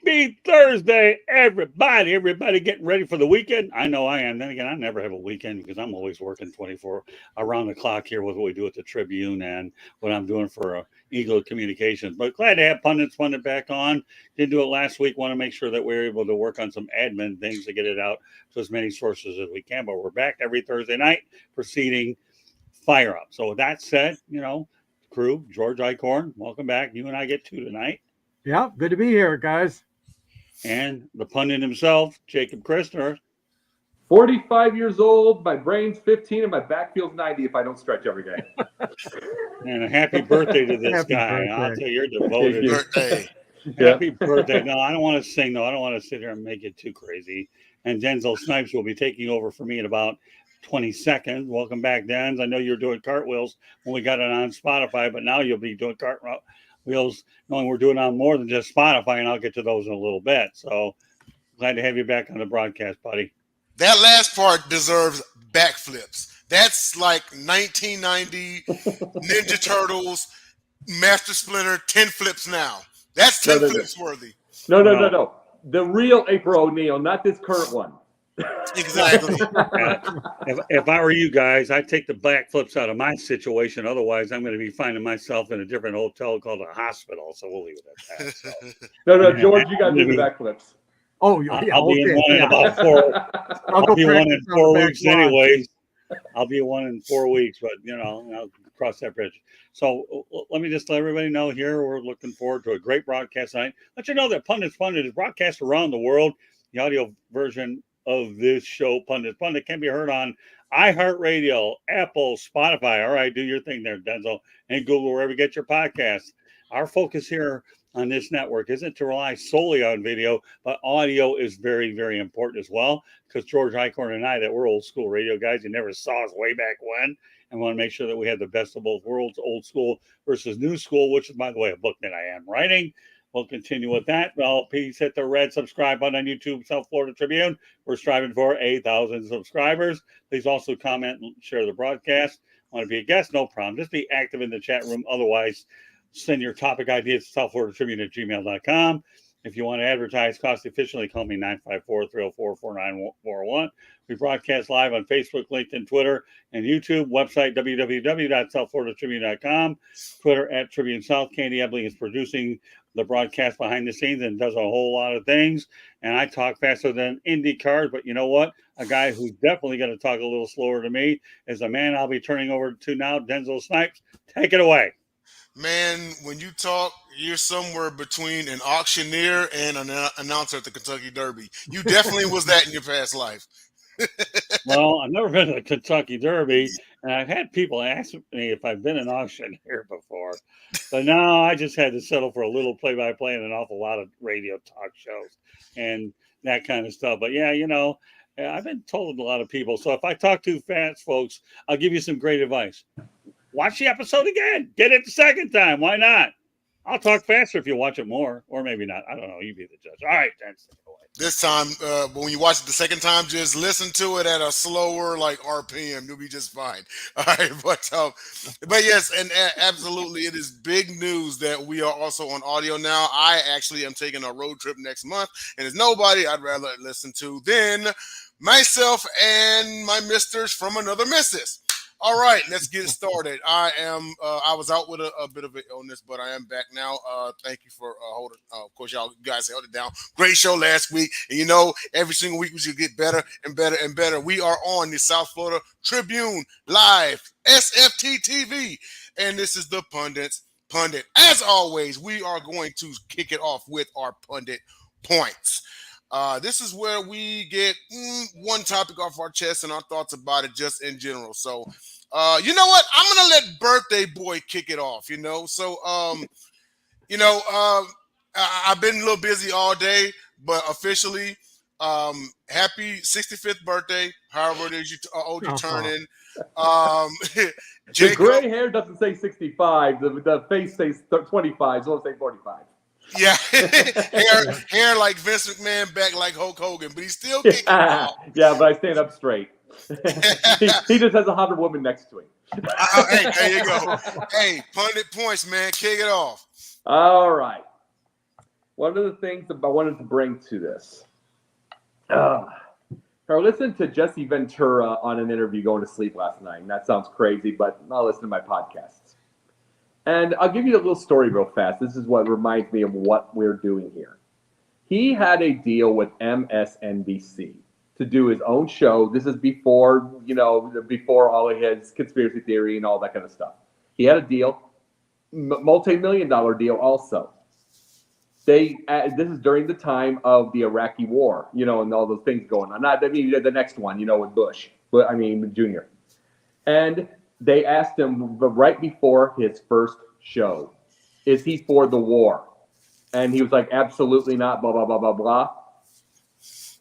Happy Thursday, everybody. Everybody getting ready for the weekend. I know I am. Then again, I never have a weekend because I'm always working 24 around the clock here with what we do at the Tribune and what I'm doing for Eagle Communications. But glad to have Pundit back on. Didn't do it last week. Want to make sure that we're able to work on some admin things to get it out to as many sources as we can. But we're back every Thursday night proceeding Fire Up. So with that said, crew, George Eichhorn, welcome back. You and I get two tonight. Yeah, good to be here, guys. And the pundit himself, Jacob Christner. 45 years old, my brain's 15, and my back feels 90 if I don't stretch every day. And a happy birthday to this Happy guy. birthday. I'll tell you, you're devoted. Birthday. Happy birthday. No, I don't want to sing, though. I don't want to sit here and make it too crazy. And Denzel Snipes will be taking over for me in about 20 seconds. Welcome back, Denz. I know you're doing cartwheels when we got it on Spotify, but now you'll be doing cartwheels knowing we're doing on more than just Spotify, and I'll get to those in a little bit. So glad to have you back on the broadcast, buddy. That last part deserves backflips. That's like 1990 Ninja Turtles, Master Splinter, 10 flips now. That's 10 flips worthy. No. The real April O'Neil, not this current one. Exactly. If I were you guys, I'd take the backflips out of my situation. Otherwise, I'm going to be finding myself in a different hotel called a hospital. So we'll leave it at that. So. No, George, you got to do the backflips. Oh, yeah. I'll be in one in about 4. I'll be one in 4 weeks, anyways. I'll be one in 4 weeks, but I'll cross that bridge. So let me just let everybody know here we're looking forward to a great broadcast tonight. Let you know that Pundit is broadcast around the world. The audio version of this show, Pundit can be heard on iHeartRadio, Apple, Spotify. All right, do your thing there, Denzel, and Google, wherever you get your podcasts. Our focus here on this network isn't to rely solely on video, but audio is very, very important as well, because George Eichhorn and I, that we're old school radio guys, you never saw us way back when, and want to make sure that we have the best of both worlds, old school versus new school, which is, by the way, a book that I am writing. We'll continue with that. Well, please hit the red subscribe button on YouTube, South Florida Tribune. We're striving for 8,000 subscribers. Please also comment and share the broadcast. Want to be a guest? No problem. Just be active in the chat room. Otherwise, send your topic ideas to southfloridatribune@gmail.com. If you want to advertise cost efficiently, call me 954-304-4941. We broadcast live on Facebook, LinkedIn, Twitter, and YouTube. Website, www.southfloridatribune.com. Twitter @TribuneSouth. Candy Ebling is producing the broadcast behind the scenes and does a whole lot of things. And I talk faster than IndyCars, but you know what? A guy who's definitely going to talk a little slower to me is a man I'll be turning over to now, Denzel Snipes. Take it away. Man, when you talk, you're somewhere between an auctioneer and an announcer at the Kentucky Derby. You definitely was that in your past life. Well, I've never been to the Kentucky Derby, and I've had people ask me if I've been an auctioneer before. But no, I just had to settle for a little play-by-play and an awful lot of radio talk shows and that kind of stuff. But yeah, I've been told a lot of people. So if I talk too fast, folks, I'll give you some great advice. Watch the episode again. Get it the second time. Why not? I'll talk faster if you watch it more, or maybe not. I don't know. You be the judge. All right, then. This time, when you watch it the second time, just listen to it at a slower, like RPM. You'll be just fine. All right, but yes, and absolutely, it is big news that we are also on audio now. I actually am taking a road trip next month, and there's nobody I'd rather listen to than myself and my misters from another missus. All right, let's get started. I was out with a bit of an illness, but I am back now. Thank you for holding. Of course, you guys held it down. Great show last week. And every single week we should get better and better and better. We are on the South Florida Tribune Live, SFT TV. And this is the Pundit. As always, we are going to kick it off with our Pundit points. This is where we get one topic off our chest and our thoughts about it just in general. So, you know what? I'm going to let Birthday Boy kick it off, So, I've been a little busy all day, but officially, Happy 65th birthday, however it is old you turning. The Jacob, gray hair doesn't say 65. The face says 25, so it'll say 45. yeah, hair like Vince McMahon, back like Hulk Hogan, but he's still kicking. Yeah, but I stand up straight. he just has a hot woman next to him. Hey, there you go. Hey, Pundit points, man. Kick it off. All right. One of the things that I wanted to bring to this. I listened to Jesse Ventura on an interview going to sleep last night, and that sounds crazy, but I'll listen to my podcasts. And I'll give you a little story real fast. This is what reminds me of what we're doing here. He had a deal with MSNBC to do his own show. This is before all of his conspiracy theory and all that kind of stuff. He had a deal, multi-million-dollar deal also. This is during the time of the Iraqi war, and all those things going on. Not, the next one, with Bush, Jr. And they asked him right before his first show, is he for the war? And he was like, absolutely not, blah, blah, blah, blah, blah.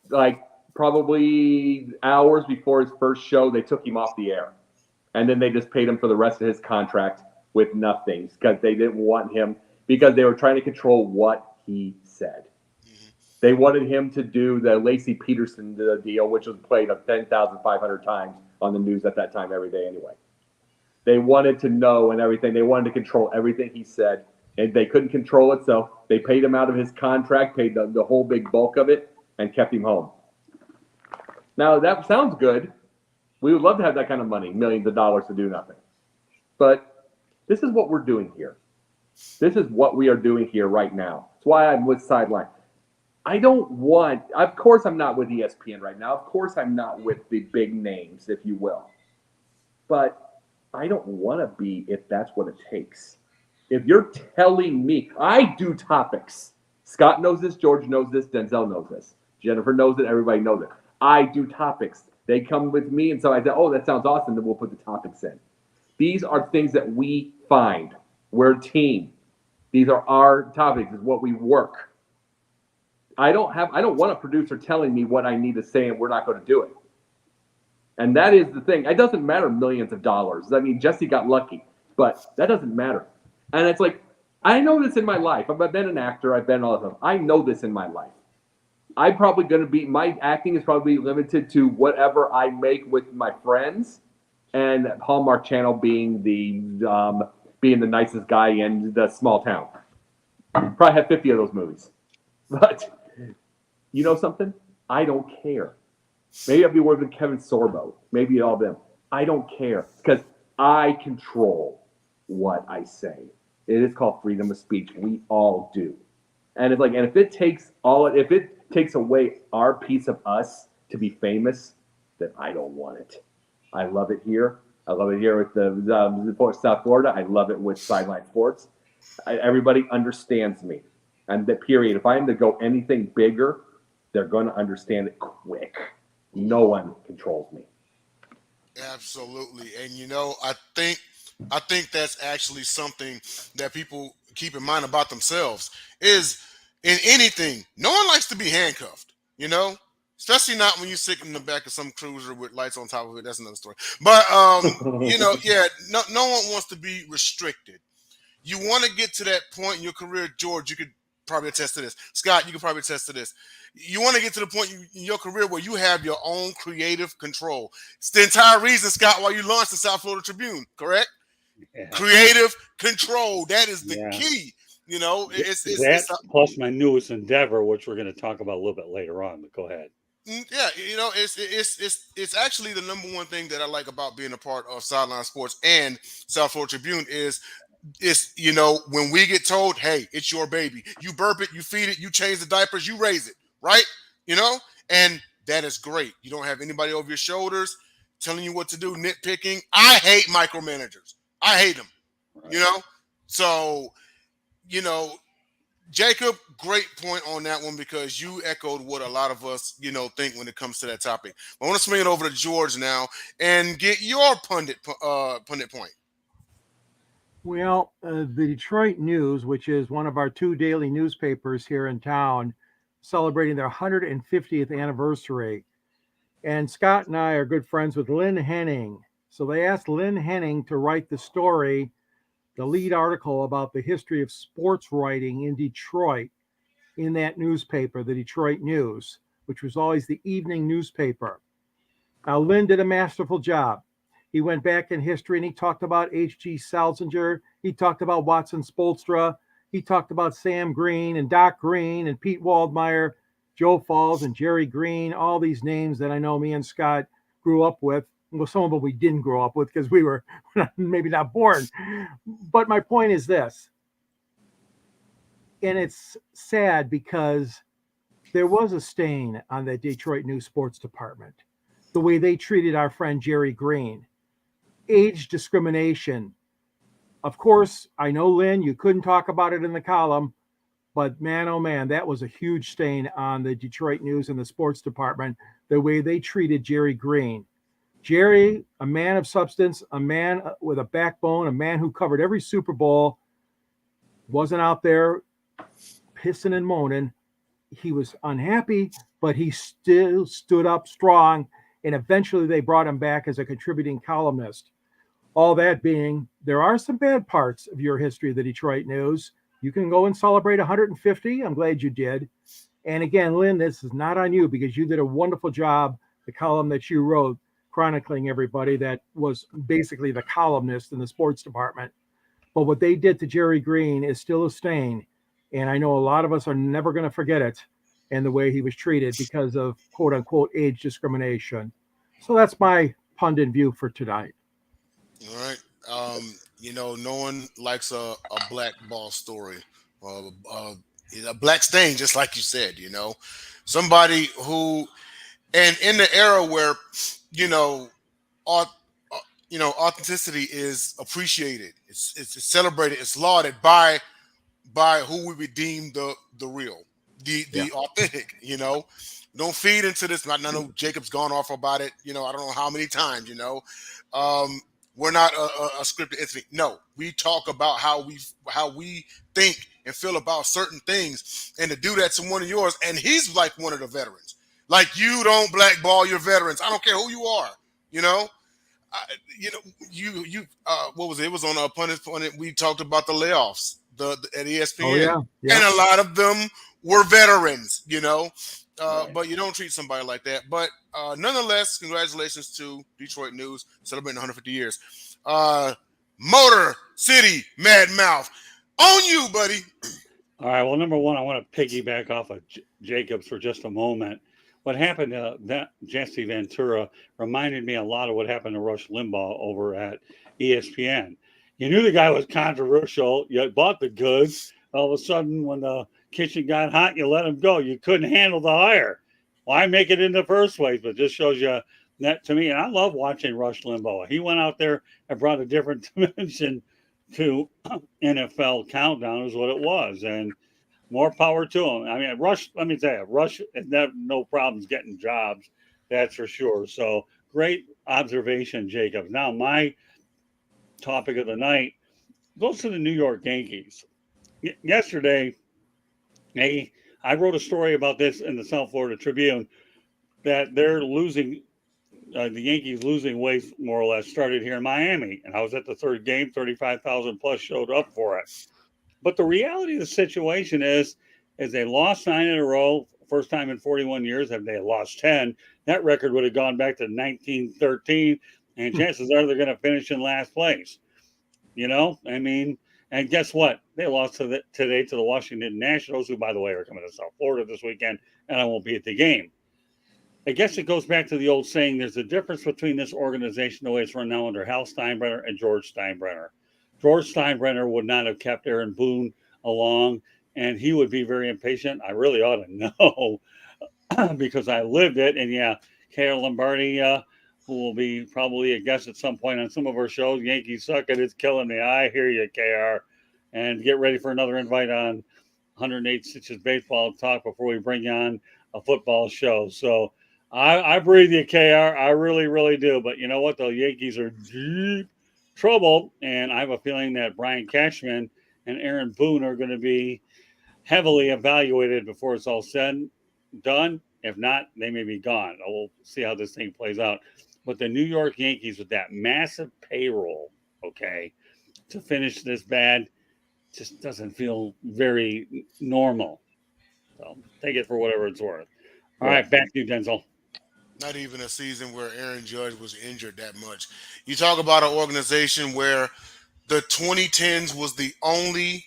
Like, probably hours before his first show, they took him off the air. And then they just paid him for the rest of his contract with nothing because they didn't want him, because they were trying to control what he said. They wanted him to do the Lacey Peterson deal, which was played 10,500 times on the news at that time every day anyway. They wanted to know and everything. They wanted to control everything he said, and they couldn't control it, so they paid him out of his contract, paid the whole big bulk of it, and kept him home. Now, that sounds good. We would love to have that kind of money, millions of dollars to do nothing. But this is what we're doing here. This is what we are doing here right now. That's why I'm with Sideline. Of course I'm not with ESPN right now. Of course I'm not with the big names, if you will. But I don't want to be if that's what it takes. If you're telling me, I do topics. Scott knows this, George knows this, Denzel knows this. Jennifer knows it, everybody knows it. I do topics. They come with me, and so I say, oh, that sounds awesome, then we'll put the topics in. These are things that we find. We're a team. These are our topics. It's what we work. I don't want a producer telling me what I need to say, and we're not going to do it. And that is the thing. It doesn't matter millions of dollars. I mean, Jesse got lucky, but that doesn't matter. And it's like, I know this in my life. I've been an actor. I've been all of them. I know this in my life. I'm probably going to be, my acting is probably limited to whatever I make with my friends, and Hallmark Channel being the nicest guy in the small town. Probably have 50 of those movies. But you know something? I don't care. Maybe I'll be working with Kevin Sorbo. Maybe all of them. I don't care because I control what I say. It is called freedom of speech. We all do. And it's like, and if it takes away our piece of us to be famous, then I don't want it. I love it here. I love it here with the South Florida. I love it with Sideline Sports. Everybody understands me. And the period, if I am to go anything bigger, they're going to understand it quick. No one controls me. Absolutely. And I think that's actually something that people keep in mind about themselves is in anything, no one likes to be handcuffed, especially not when you sit in the back of some cruiser with lights on top of it. That's another story. But, no one wants to be restricted. You want to get to that point in your career, George, you could probably attest to this. Scott, you could probably attest to this. You want to get to the point in your career where you have your own creative control. It's the entire reason, Scott, why you launched the South Florida Tribune, correct? Yeah. Creative control. That is the key. It's plus my newest endeavor, which we're going to talk about a little bit later on. But go ahead. Yeah, it's actually the number one thing that I like about being a part of Sideline Sports and South Florida Tribune is when we get told, hey, it's your baby, you burp it, you feed it, you change the diapers, you raise it, right? And that is great. You don't have anybody over your shoulders telling you what to do, nitpicking. I hate micromanagers. I hate them, right. So, Jacob, great point on that one because you echoed what a lot of us, think when it comes to that topic. I want to swing it over to George now and get your pundit point. Well, the Detroit News, which is one of our two daily newspapers here in town, celebrating their 150th anniversary. And Scott and I are good friends with Lynn Henning. So they asked Lynn Henning to write the story, the lead article about the history of sports writing in Detroit in that newspaper, the Detroit News, which was always the evening newspaper. Now, Lynn did a masterful job. He went back in history and he talked about H.G. Salzinger. He talked about Watson Spolstra. He talked about Sam Green and Doc Green and Pete Waldmeyer, Joe Falls and Jerry Green, all these names that I know me and Scott grew up with. Well, some of them we didn't grow up with because we were maybe not born. But my point is this, and it's sad because there was a stain on the Detroit News Sports Department, the way they treated our friend Jerry Green. Age discrimination. Of course, I know, Lynn, you couldn't talk about it in the column, but man, oh man, that was a huge stain on the Detroit News and the sports department, the way they treated Jerry Green. Jerry, a man of substance, a man with a backbone, a man who covered every Super Bowl, wasn't out there pissing and moaning. He was unhappy, but he still stood up strong, and eventually they brought him back as a contributing columnist. All that being, there are some bad parts of your history of the Detroit News. You can go and celebrate 150. I'm glad you did. And again, Lynn, this is not on you because you did a wonderful job. The column that you wrote, chronicling everybody that was basically the columnist in the sports department. But what they did to Jerry Green is still a stain. And I know a lot of us are never going to forget it and the way he was treated because of quote unquote age discrimination. So that's my pundit view for tonight. All right. No one likes a black ball story, a black stain, just like you said. Somebody who, and in the era where, authenticity is appreciated, it's celebrated, it's lauded by who we would deem the real, the authentic. Don't feed into this. I know Jacob's gone off about it. I don't know how many times. We're not a scripted entity. No, we talk about how we think and feel about certain things, and to do that to one of yours, and he's like one of the veterans. Like, you don't blackball your veterans. I don't care who you are. What was it? It was on a Pundit. We talked about the layoffs at ESPN, Oh, yeah. And a lot of them were veterans. But you don't treat somebody like that. But nonetheless, congratulations to Detroit News celebrating 150 years. Motor City Mad Mouth, on you, buddy. All right. Well, number one, I want to piggyback off of Jacobs for just a moment. What happened to that Jesse Ventura reminded me a lot of what happened to Rush Limbaugh over at ESPN. You knew the guy was controversial. You bought the goods. All of a sudden, when the kitchen got hot, you let him go. You couldn't handle the hire. Why make it in the first place? But this shows you that, to me, and I love watching Rush Limbaugh. He went out there and brought a different dimension to NFL Countdown is what it was. And more power to him. I mean, Rush, let me tell you, Rush has no problems getting jobs. That's for sure. So great observation, Jacob. Now, my topic of the night goes to the New York Yankees. Yesterday, I wrote a story about this in the South Florida Tribune that they're losing, the Yankees losing weight more or less started here in Miami. And I was at the third game, 35,000 plus showed up for it. But the reality of the situation is they lost 9 in a row, first time in 41 years. If they had lost 10, that record would have gone back to 1913, and chances are they're going to finish in last place. And guess what? They lost today to the Washington Nationals, who, by the way, are coming to South Florida this weekend, and I won't be at the game. I guess it goes back to the old saying, there's a difference between this organization, the way it's run now under Hal Steinbrenner and George Steinbrenner. George Steinbrenner would not have kept Aaron Boone along, and he would be very impatient. I really ought to know because I lived it. And yeah, K.R. Lombardi, who will be probably a guest at some point on some of our shows, Yankees suck it, it's killing me. I hear you, KR. And get ready for another invite on 108 Stitches Baseball Talk before we bring you on a football show. So I breathe you, KR. I really, really do. But you know what? The Yankees are deep trouble, and I have a feeling that Brian Cashman and Aaron Boone are going to be heavily evaluated before it's all said done. If not, they may be gone. We'll see how this thing plays out. But the New York Yankees with that massive payroll, okay, to finish this bad just doesn't feel very normal. So take it for whatever it's worth. All right, back to you, Denzel. Not even a season where Aaron Judge was injured that much. You talk about an organization where the 2010s was the only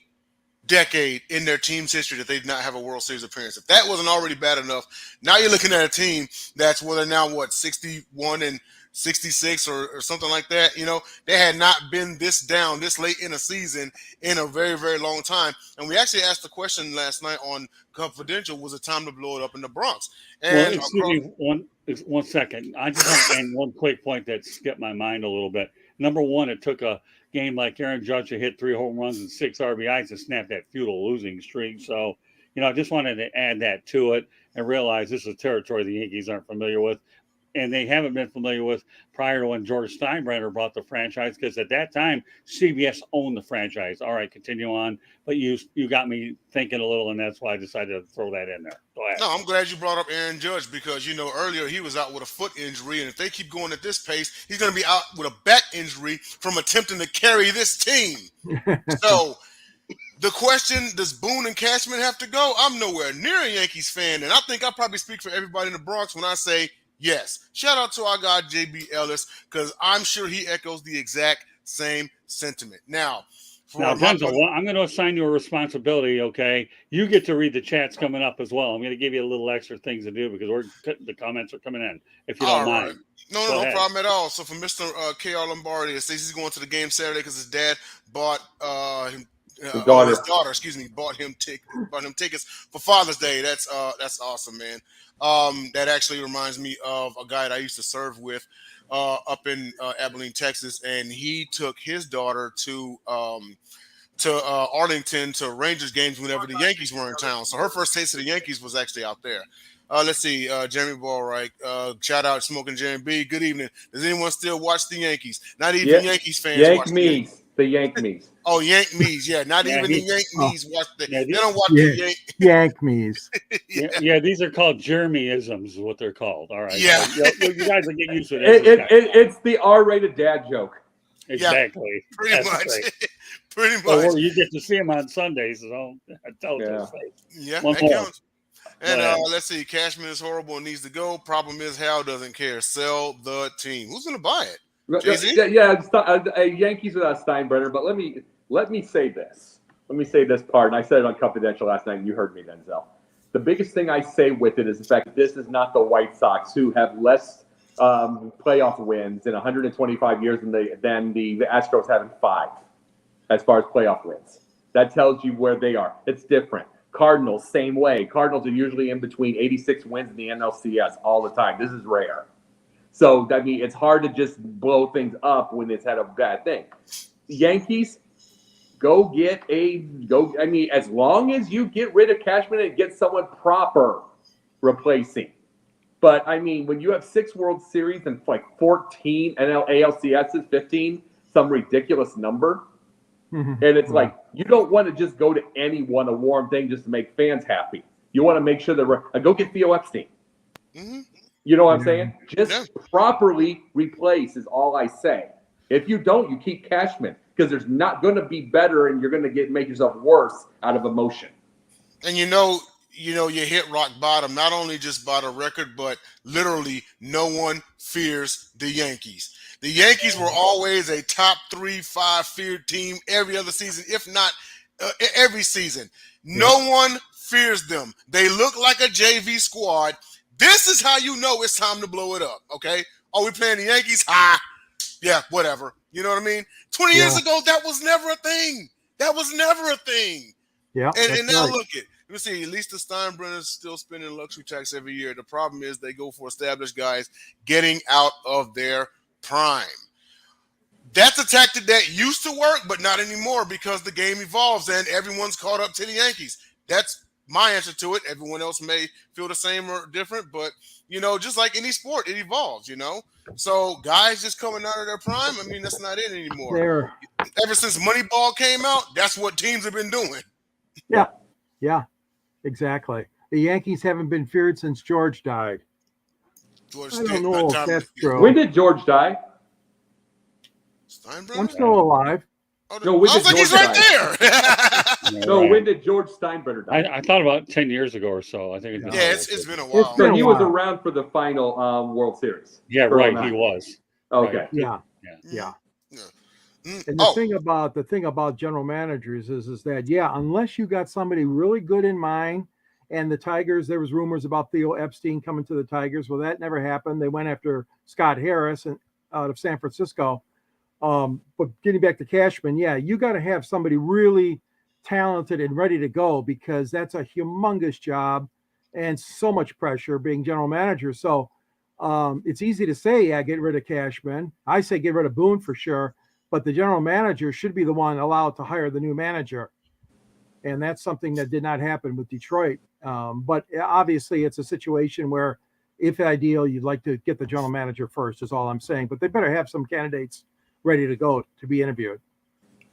decade in their team's history that they did not have a World Series appearance. If that wasn't already bad enough, now you're looking at a team that's where they're now 61 and 66 or something like that. You know, they had not been this down this late in a season in a very, very long time. And we actually asked the question last night on Confidential, was it time to blow it up in the Bronx? And excuse me, one second. I just want to add one quick point that skipped my mind a little bit. Number one, it took a game like Aaron Judge to hit 3 home runs and 6 RBIs to snap that futile losing streak. So, I just wanted to add that to it and realize this is territory the Yankees aren't familiar with. And they haven't been familiar with prior to when George Steinbrenner bought the franchise, because at that time, CBS owned the franchise. All right, continue on. But you got me thinking a little, and that's why I decided to throw that in there. Go ahead. No, I'm glad you brought up Aaron Judge because, earlier he was out with a foot injury, and if they keep going at this pace, he's going to be out with a back injury from attempting to carry this team. So the question, does Boone and Cashman have to go? I'm nowhere near a Yankees fan, and I think I probably speak for everybody in the Bronx when I say yes. Shout out to our guy, JB Ellis, because I'm sure he echoes the exact same sentiment. Now, Denzel, I'm going to assign you a responsibility, okay? You get to read the chats coming up as well. I'm going to give you a little extra things to do because the comments are coming in, if you don't mind. No problem at all. So for Mr. K.R. Lombardi, it says he's going to the game Saturday because his dad bought his daughter, bought him tickets for Father's Day. That's awesome, man. That actually reminds me of a guy that I used to serve with up in Abilene, Texas, and he took his daughter to Arlington to Rangers games whenever the Yankees were in town. So her first taste of the Yankees was actually out there. Let's see, Jeremy Ballright. Shout out Smoking Jeremy B. Good evening. Does anyone still watch the Yankees? Not even Yankees fans watch the Yankees. The Yank-Mees. Oh, Yank-Mees, yeah. Not even the Yank-Mees watch the. They don't watch the Yank. Yank-Mees. Yeah, these are called Jeremy-isms, is what they're called. All right. Yeah. So, you guys will get used to it. It's the R-rated dad joke. Exactly. Yeah, pretty much. Pretty much. Well, you get to see them on Sundays, so I tell you. Yeah, that counts. And let's see, Cashman is horrible and needs to go. Problem is, Hal doesn't care. Sell the team. Who's going to buy it? Yankees without Steinbrenner. But let me say this. Let me say this part. And I said it on Confidential last night, and you heard me, Denzel. The biggest thing I say with it is the fact that this is not the White Sox, who have less playoff wins in 125 years than the Astros having 5 as far as playoff wins. That tells you where they are. It's different. Cardinals, same way. Cardinals are usually in between 86 wins in the NLCS all the time. This is rare. So, I mean, it's hard to just blow things up when it's had a bad thing. Yankees, as long as you get rid of Cashman and get someone proper replacing. But, I mean, when you have 6 World Series and like 14 ALCSs, 15, some ridiculous number, and it's like, you don't want to just go to anyone a warm thing just to make fans happy. You want to make sure that go get Theo Epstein. Mm-hmm. You know what I'm saying? Just properly replace is all I say. If you don't, you keep Cashman because there's not going to be better, and you're going to make yourself worse out of emotion. And you hit rock bottom, not only just by the record, but literally no one fears the Yankees. The Yankees were always a top 3-5 feared team every other season, if not every season. No one fears them. They look like a JV squad. This is how you know it's time to blow it up, okay? Oh, we playing the Yankees? Yeah, whatever. You know what I mean? 20 years ago, that was never a thing. Yeah. And now look at. Let me see. At least the Steinbrenners still spending luxury tax every year. The problem is they go for established guys getting out of their prime. That's a tactic that used to work, but not anymore because the game evolves and everyone's caught up to the Yankees. That's my answer to it. Everyone else may feel the same or different, but, just like any sport, it evolves, So guys just coming out of their prime, I mean, that's not it anymore. Ever since Moneyball came out, that's what teams have been doing. Yeah, exactly. the Yankees haven't been feared since George died. George I don't know if that's true. When did George die? Steinbrenner? I'm still alive. Oh, No, when I was did like, he's George right there. Yeah, No, right. when did George Steinbrenner die? I thought about 10 years ago or so. I think it's been Yeah, it's been a It's while. been So a he was while. around for the final World Series. Yeah, for right. 09. He was. Okay. Right. Yeah. Yeah. Mm. And the Oh, thing about general managers is that unless you got somebody really good in mind, and the Tigers, there was rumors about Theo Epstein coming to the Tigers. Well, that never happened. They went after Scott Harris out of San Francisco. But getting back to Cashman, you got to have somebody really talented and ready to go, because that's a humongous job and so much pressure being general manager. So it's easy to say, get rid of Cashman. I say get rid of Boone for sure, but the general manager should be the one allowed to hire the new manager. And that's something that did not happen with Detroit. But obviously it's a situation where, if ideal, you'd like to get the general manager first, is all I'm saying. But they better have some candidates ready to go to be interviewed.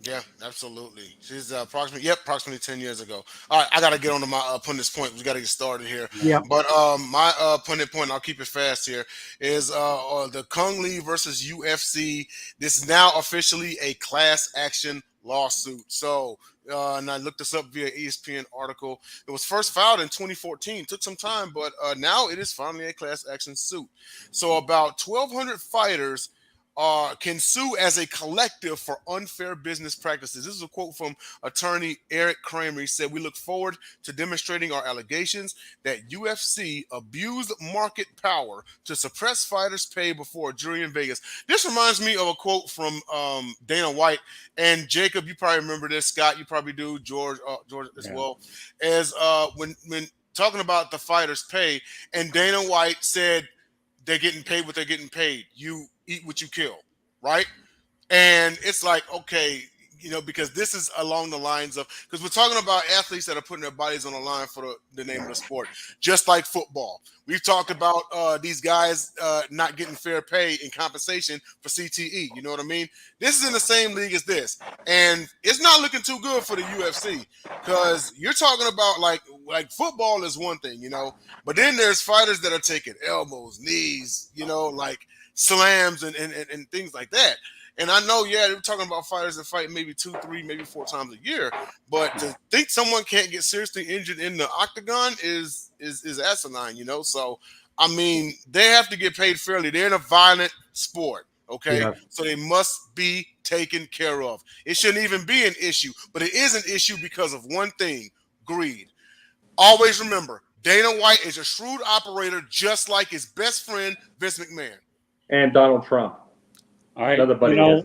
yeah, absolutely. She's approximately 10 years ago. All right, I got to get on to my pundit's point. We got to get started here. Yeah. But my pundit point, I'll keep it fast here, is the Kung Lee versus UFC. This is now officially a class action lawsuit. So, and I looked this up via ESPN article. It was first filed in 2014. Took some time, but now it is finally a class action suit. So about 1,200 fighters can sue as a collective for unfair business practices. This is a quote from attorney Eric Kramer. He said, "We look forward to demonstrating our allegations that UFC abused market power to suppress fighters' pay before a jury in Vegas." This reminds me of a quote from Dana White. And Jacob, you probably remember this. Scott, you probably do. George as well. As when talking about the fighters' pay, and Dana White said, they're getting paid what they're getting paid. You eat what you kill, right? And it's like, okay, because this is along the lines of, because we're talking about athletes that are putting their bodies on the line for the name of the sport, just like football. We've talked about these guys not getting fair pay and compensation for CTE. You know what I mean? This is in the same league as this. And it's not looking too good for the UFC, because you're talking about like football is one thing, but then there's fighters that are taking elbows, knees, like slams and things like that. And I know, we're talking about fighters that fight maybe 2, 3, maybe 4 times a year. But to think someone can't get seriously injured in the octagon is asinine, So, I mean, they have to get paid fairly. They're in a violent sport, okay? Yeah. So they must be taken care of. It shouldn't even be an issue. But it is an issue because of one thing: greed. Always remember, Dana White is a shrewd operator, just like his best friend, Vince McMahon. And Donald Trump. All right. Another buddy I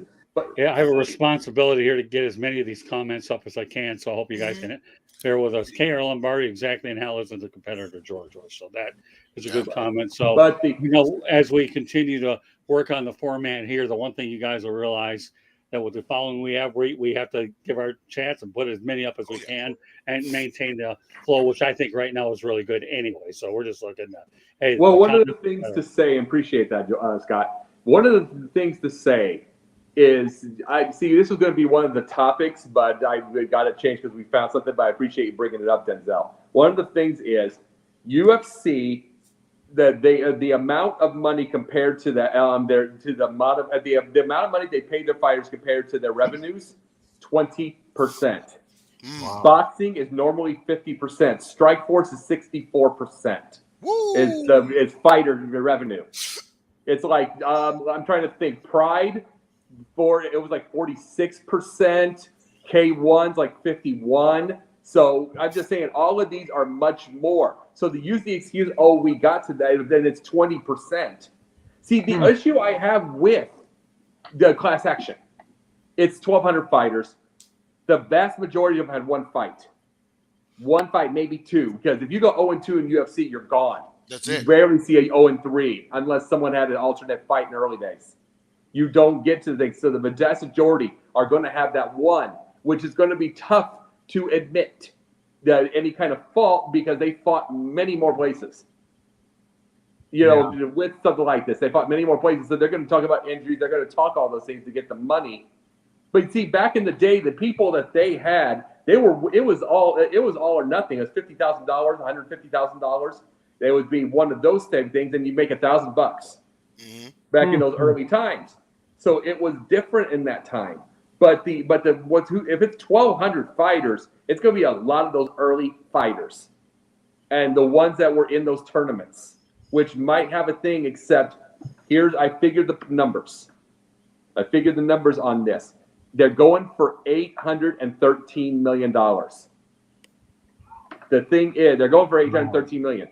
have a responsibility here to get as many of these comments up as I can. So I hope you guys can bear with us. K.R. Lombardi, exactly, and how isn't the competitor George was. So that is a good comment. So, as we continue to work on the format here, the one thing you guys will realize that with the following we have to give our chats and put as many up as we can and maintain the flow, which I think right now is really good anyway. So we're just looking at, hey. Well, one of the things to say, and appreciate that, Scott. One of the things to say is, I see this was going to be one of the topics, but I got it changed because we found something. But I appreciate you bringing it up, Denzel. One of the things is UFC, the amount of money compared to the amount of money they pay their fighters compared to their revenues, 20%. Wow. Boxing is normally 50%. Strikeforce is 64%. It's fighter revenue. It's like I'm trying to think. Pride, it was like 46%. K1's like 51%. So I'm just saying, all of these are much more. So to use the excuse, we got to that, then it's 20%. See, the issue I have with the class action, it's 1,200 fighters. The vast majority of them had one fight, maybe 2. Because if you go 0-2 in UFC, you're gone. That's it. You rarely see a 0-3 unless someone had an alternate fight in the early days. You don't get to the thing. So the vast majority are going to have that one, which is going to be tough to admit that any kind of fault, because they fought many more places. With something like this, they fought many more places. So they're going to talk about injuries. They're going to talk all those things to get the money. But see, back in the day, the people that they had It was all or nothing. It was $50,000, $150,000. It would be one of those same things, and you make $1,000 back in those early times. So it was different in that time. But if it's 1,200 fighters, it's going to be a lot of those early fighters, and the ones that were in those tournaments, which might have a thing. Except I figured the numbers. I figured the numbers on this. They're going for $813 million. The thing is, they're going for $813 million.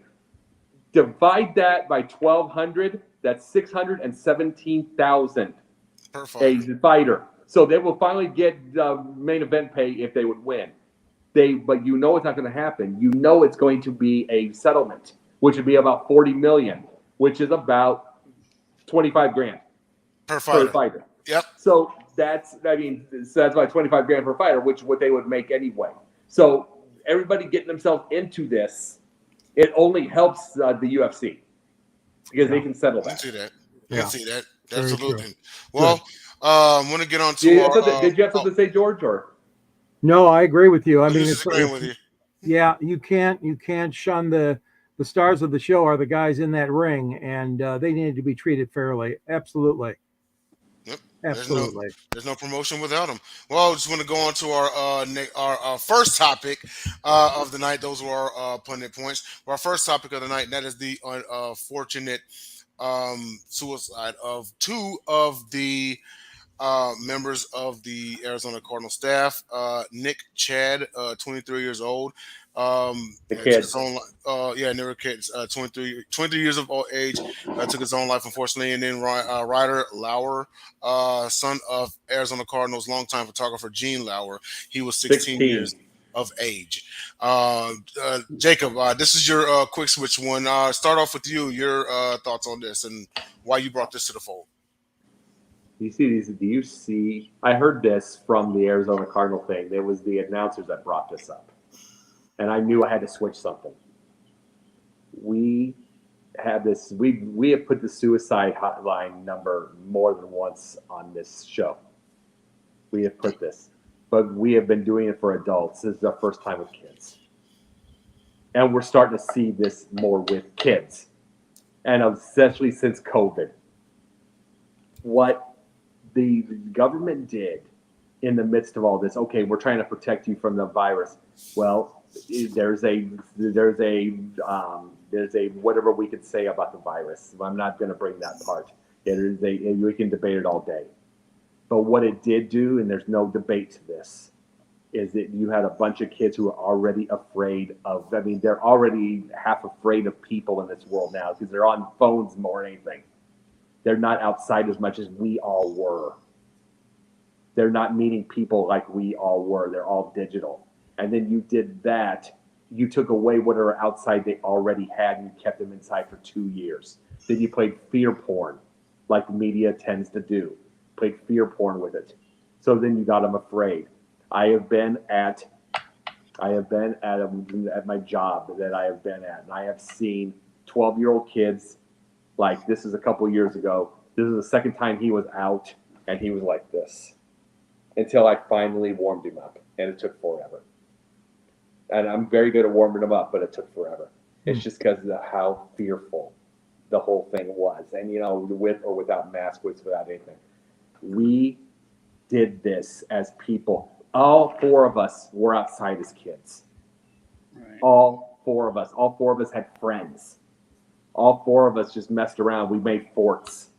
Divide that by 1,200. That's 617,000 per a fighter. So they will finally get main event pay if they would win. But you know it's not going to happen. You know it's going to be a settlement, which would be about $40 million, which is about $25,000 per fighter. Yep. So that's about $25,000 per fighter, which is what they would make anyway. So everybody getting themselves into this, it only helps the UFC because they can settle that. I can see that. I Yeah. can see that. Very Absolutely. true. Well, I want to get on to Did you have something to say, George? Or No, I agree with you. I I'm mean, just agreeing with you. yeah, you can't shun the stars of the show are the guys in that ring, and they need to be treated fairly. Absolutely. Yep. Absolutely. There's no promotion without them. Well, I just want to go on to our first topic of the night. Those were our pundit points. Our first topic of the night, and that is the fortunate suicide of two of the members of the Arizona Cardinal staff. Nick Chad, 23 years old. the kids. Never kids. 23 years of age. Took his own life, unfortunately. And then Ryder Lauer, son of Arizona Cardinals longtime photographer Gene Lauer. He was 16 years of age. Jacob, this is your quick switch one. Start off with you. Your thoughts on this and why you brought this to the fold. Do you see? I heard this from the Arizona Cardinal thing. There was the announcers that brought this up, and I knew I had to switch something. We have this. We have put the suicide hotline number more than once on this show. We have put this, but we have been doing it for adults. This is our first time with kids, and we're starting to see this more with kids, and especially since COVID. What the government did in the midst of all this, okay, we're trying to protect you from the virus. Well, there's a whatever we could say about the virus. I'm not going to bring that part. We can debate it all day. But what it did do, and there's no debate to this, is that you had a bunch of kids who are already afraid of, they're already half afraid of people in this world now because they're on phones more than anything. They're not outside as much as we all were. They're not meeting people like we all were. They're all digital. And then you did that. You took away whatever outside they already had and you kept them inside for 2 years. Then you played fear porn like the media tends to do. Played fear porn with it. So then you got them afraid. I have been at my job that I have been at, and I have seen 12-year-old kids. Like, this is a couple of years ago. This is the second time he was out, and he was like this until I finally warmed him up, and it took forever. And I'm very good at warming him up, but it took forever. It's just because of how fearful the whole thing was. And, with or without masks, without anything. We did this as people. All four of us were outside as kids. Right. All four of us had friends. All four of us just messed around. We made forts.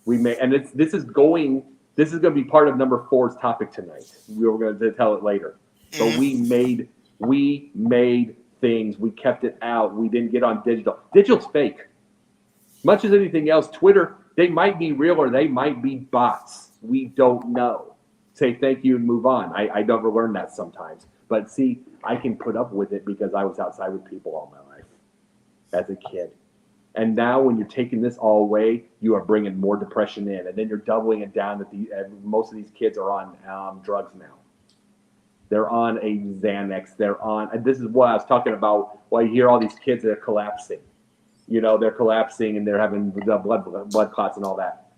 This is going to be part of number 4's topic tonight. We were going to tell it later. But we made things. We kept it out. We didn't get on digital. Digital's fake. Much as anything else, Twitter, they might be real or they might be bots. We don't know. Say thank you and move on. I never learned that sometimes. But see, I can put up with it because I was outside with people all my life as a kid. And now when you're taking this all away, you are bringing more depression in. And then you're doubling it down that most of these kids are on drugs now. They're on a Xanax. And this is what I was talking about, why you hear all these kids that are collapsing. They're collapsing and they're having the blood clots and all that.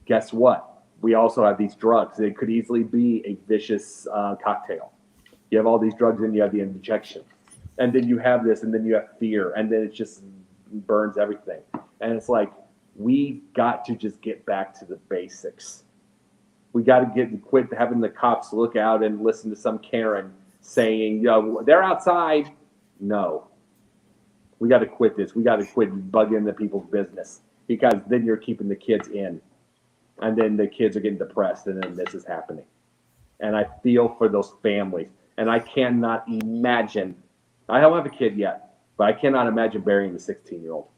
Guess what? We also have these drugs. It could easily be a vicious cocktail. You have all these drugs and you have the injection. And then you have this and then you have fear. And then it just burns everything. And it's like, we got to just get back to the basics. We got to quit having the cops look out and listen to some Karen saying, they're outside. No. We got to quit this. We got to quit bugging the people's business, because then you're keeping the kids in. And then the kids are getting depressed, and then this is happening. And I feel for those families. And I cannot imagine, I don't have a kid yet, but I cannot imagine burying the 16-year-old.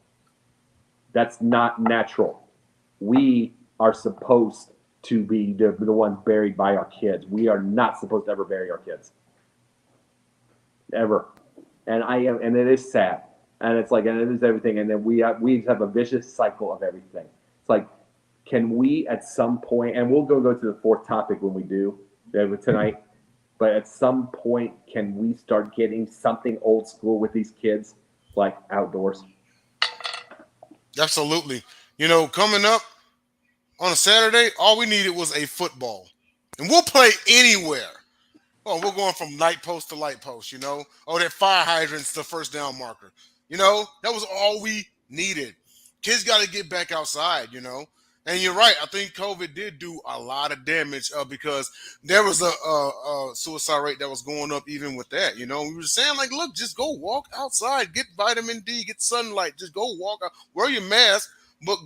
That's not natural. We are supposed to be the ones buried by our kids. We are not supposed to ever bury our kids. Ever. And it is sad. And it's like, and it is everything. And then we have a vicious cycle of everything. It's like, can we at some point, and we'll go to the fourth topic when we do tonight, but at some point, can we start getting something old school with these kids, like outdoors? Absolutely. Coming up on a Saturday, all we needed was a football. And we'll play anywhere. Oh, we're going from light post to light post, Oh, that fire hydrant's the first down marker. That was all we needed. Kids got to get back outside, And you're right. I think COVID did do a lot of damage because there was a suicide rate that was going up even with that. We were saying, like, look, just go walk outside, get vitamin D, get sunlight, just go walk out, wear your mask, but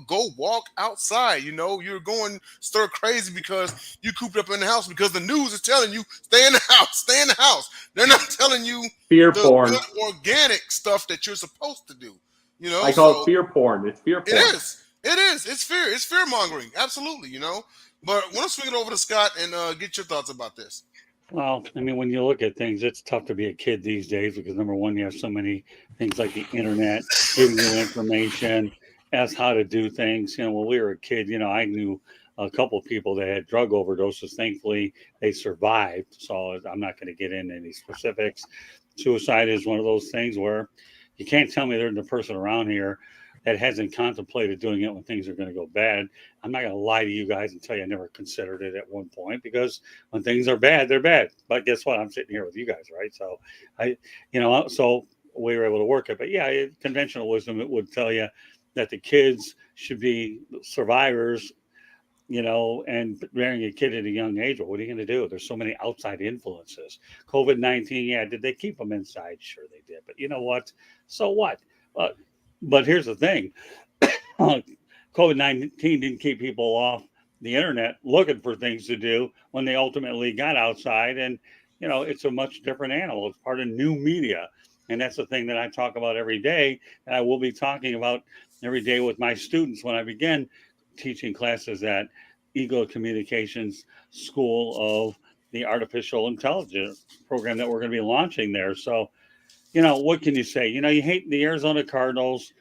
go walk outside. You're going stir crazy because you cooped up in the house because the news is telling you stay in the house, stay in the house. They're not telling you fear the porn, good organic stuff that you're supposed to do. I call it fear porn. It's fear porn. It is. It's fear. It's fear mongering. Absolutely. But I want to swing it over to Scott and get your thoughts about this. Well, I mean, when you look at things, it's tough to be a kid these days because, number one, you have so many things like the internet giving you information as how to do things. When we were a kid, I knew a couple of people that had drug overdoses. Thankfully, they survived. So I'm not going to get into any specifics. Suicide is one of those things where you can't tell me there's a person around here that hasn't contemplated doing it when things are going to go bad. I'm not going to lie to you guys and tell you I never considered it at one point, because when things are bad, they're bad. But guess what? I'm sitting here with you guys, right? So so we were able to work it. But yeah, conventional wisdom, it would tell you that the kids should be survivors, and bearing a kid at a young age. Well, what are you going to do? There's so many outside influences. COVID-19, yeah, did they keep them inside? Sure they did. But you know what? So what? But here's the thing. COVID-19 didn't keep people off the internet looking for things to do when they ultimately got outside. And, it's a much different animal. It's part of new media. And that's the thing that I talk about every day. And I will be talking about every day with my students when I begin teaching classes at Eagle Communications School of the Artificial Intelligence program that we're going to be launching there. So, what can you say? You hate the Arizona Cardinals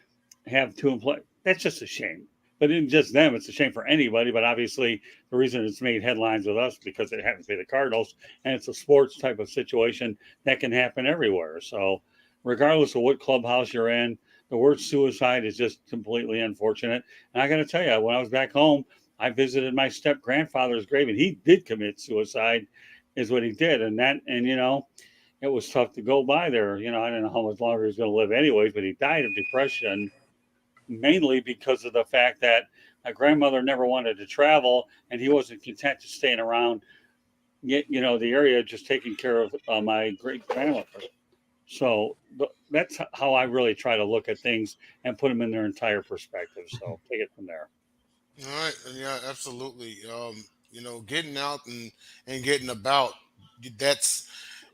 have two employees. That's just a shame. But it isn't just them. It's a shame for anybody. But obviously, the reason it's made headlines with us because it happens to be the Cardinals, and it's a sports type of situation that can happen everywhere. So regardless of what clubhouse you're in, the word suicide is just completely unfortunate. And I got to tell you, when I was back home, I visited my step-grandfather's grave, and he did commit suicide, is what he did. It was tough to go by there. I don't know how much longer he's going to live anyways, but he died of depression, mainly because of the fact that my grandmother never wanted to travel, and he wasn't content to staying around, the area, just taking care of my great grandmother. So that's how I really try to look at things and put them in their entire perspective. So take it from there. All right. Yeah, absolutely. Getting out and getting about, that's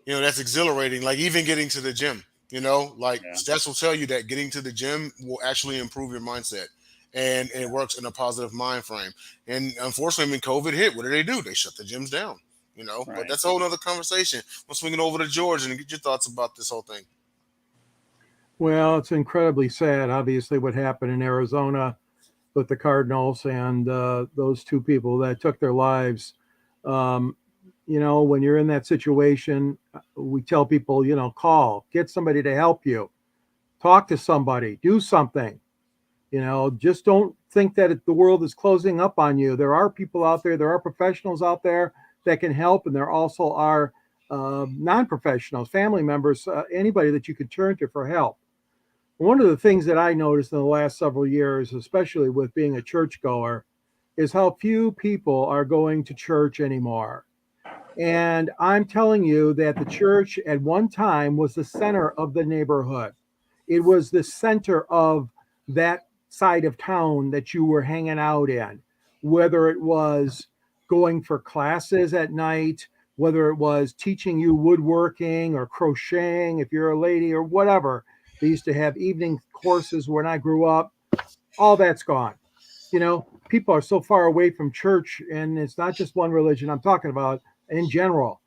exhilarating. Like even getting to the gym, stats will tell you that getting to the gym will actually improve your mindset, and it works in a positive mind frame. And unfortunately, when COVID hit, what do? They shut the gyms down, Right. But that's a whole other conversation. We'll swing it over to George and get your thoughts about this whole thing. Well, it's incredibly sad, obviously, what happened in Arizona with the Cardinals and those two people that took their lives. When you're in that situation, we tell people, call, get somebody to help you, talk to somebody, do something. Just don't think that the world is closing up on you. There are people out there, there are professionals out there that can help, and there also are non-professionals, family members, anybody that you could turn to for help. One of the things that I noticed in the last several years, especially with being a churchgoer, is how few people are going to church anymore. And I'm telling you that the church at one time was the center of the neighborhood. It was the center of that side of town that you were hanging out in, whether it was going for classes at night, whether it was teaching you woodworking or crocheting if you're a lady or whatever. They used to have evening courses when I grew up. All that's gone. People are so far away from church, and it's not just one religion I'm talking about in general.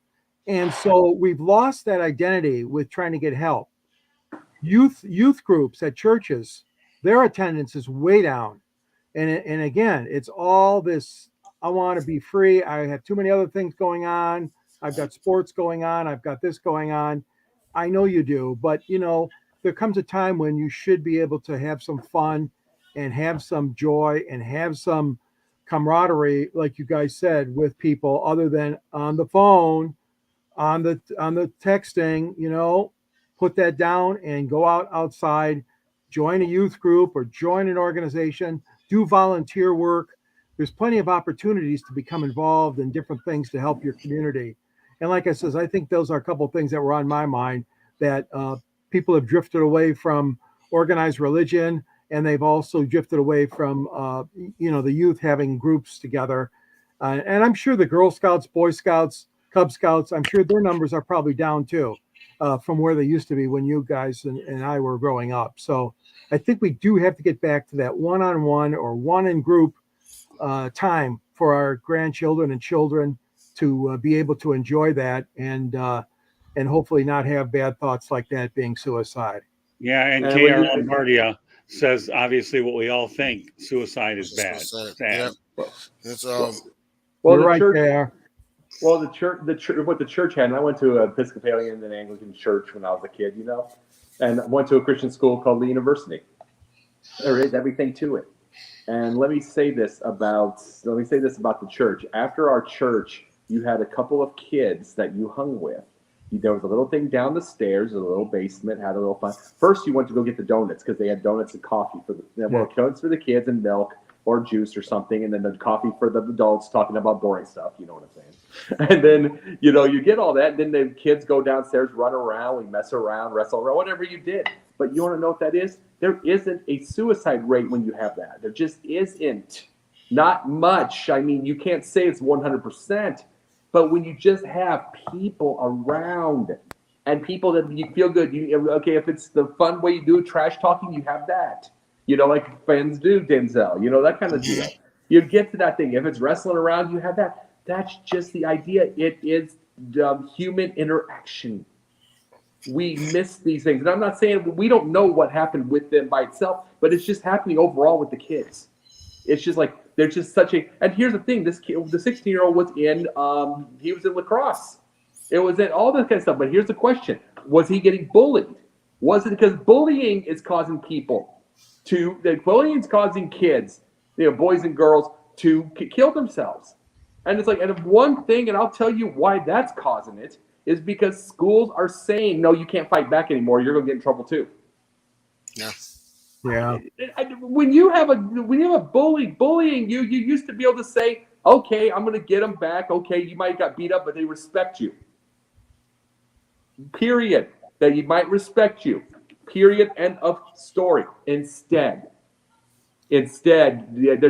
And so we've lost that identity with trying to get help. Youth groups at churches, their attendance is way down. And again, it's all this, I want to be free. I have too many other things going on. I've got sports going on. I've got this going on. I know you do, but there comes a time when you should be able to have some fun and have some joy and have some camaraderie, like you guys said, with people other than on the phone, on the texting. Put that down and go outside, join a youth group or join an organization, do volunteer work. There's plenty of opportunities to become involved in different things to help your community. And like I says, I think those are a couple of things that were on my mind, that people have drifted away from organized religion, and they've also drifted away from the youth having groups together. And I'm sure the Girl Scouts, Boy Scouts, Cub Scouts, I'm sure their numbers are probably down too, from where they used to be when you guys and I were growing up. So I think we do have to get back to that one-on-one or one-in-group time for our grandchildren and children to be able to enjoy that and hopefully not have bad thoughts like that being suicide. Yeah, and K.R. Lombardia says obviously what we all think: suicide is bad. Sad. Sad. Yeah. It's Well, the you're right, church, K.R. Well, the church, what the church had, and I went to an Episcopalian and Anglican church when I was a kid, and I went to a Christian school called the University. There is everything to it. And let me say this about the church. After our church, you had a couple of kids that you hung with. There was a little thing down the stairs, a little basement, had a little fun. First, you went to go get the donuts because they had donuts and coffee donuts for the kids and milk or juice or something, and then the coffee for the adults talking about boring stuff. You know what I'm saying? And then, you get all that, and then the kids go downstairs, run around, we mess around, wrestle around, whatever you did. But you want to know what that is? There isn't a suicide rate when you have that. There just isn't. Not much. I mean, you can't say it's 100%. But when you just have people around and people that you feel good, if it's the fun way you do it, trash talking, you have that. Like fans do, Denzel, that kind of deal. You get to that thing. If it's wrestling around, you have that. That's just the idea. It is human interaction. We miss these things. And I'm not saying we don't know what happened with them by itself, but it's just happening overall with the kids. It's just like, there's just such a, and here's the thing, this kid, the 16-year-old was he was in lacrosse. It was in all this kind of stuff. But here's the question. Was he getting bullied? Was it because bullying is causing bullying is causing kids, boys and girls to kill themselves? And it's like, and one thing, and I'll tell you why that's causing it, is because schools are saying, no, you can't fight back anymore. You're going to get in trouble too. Yeah. Yeah. When you have a bullying you used to be able to say, okay, I'm going to get them back. Okay, you might have got beat up, but they respect you. Period. That you might respect you. Period. End of story. Instead, they're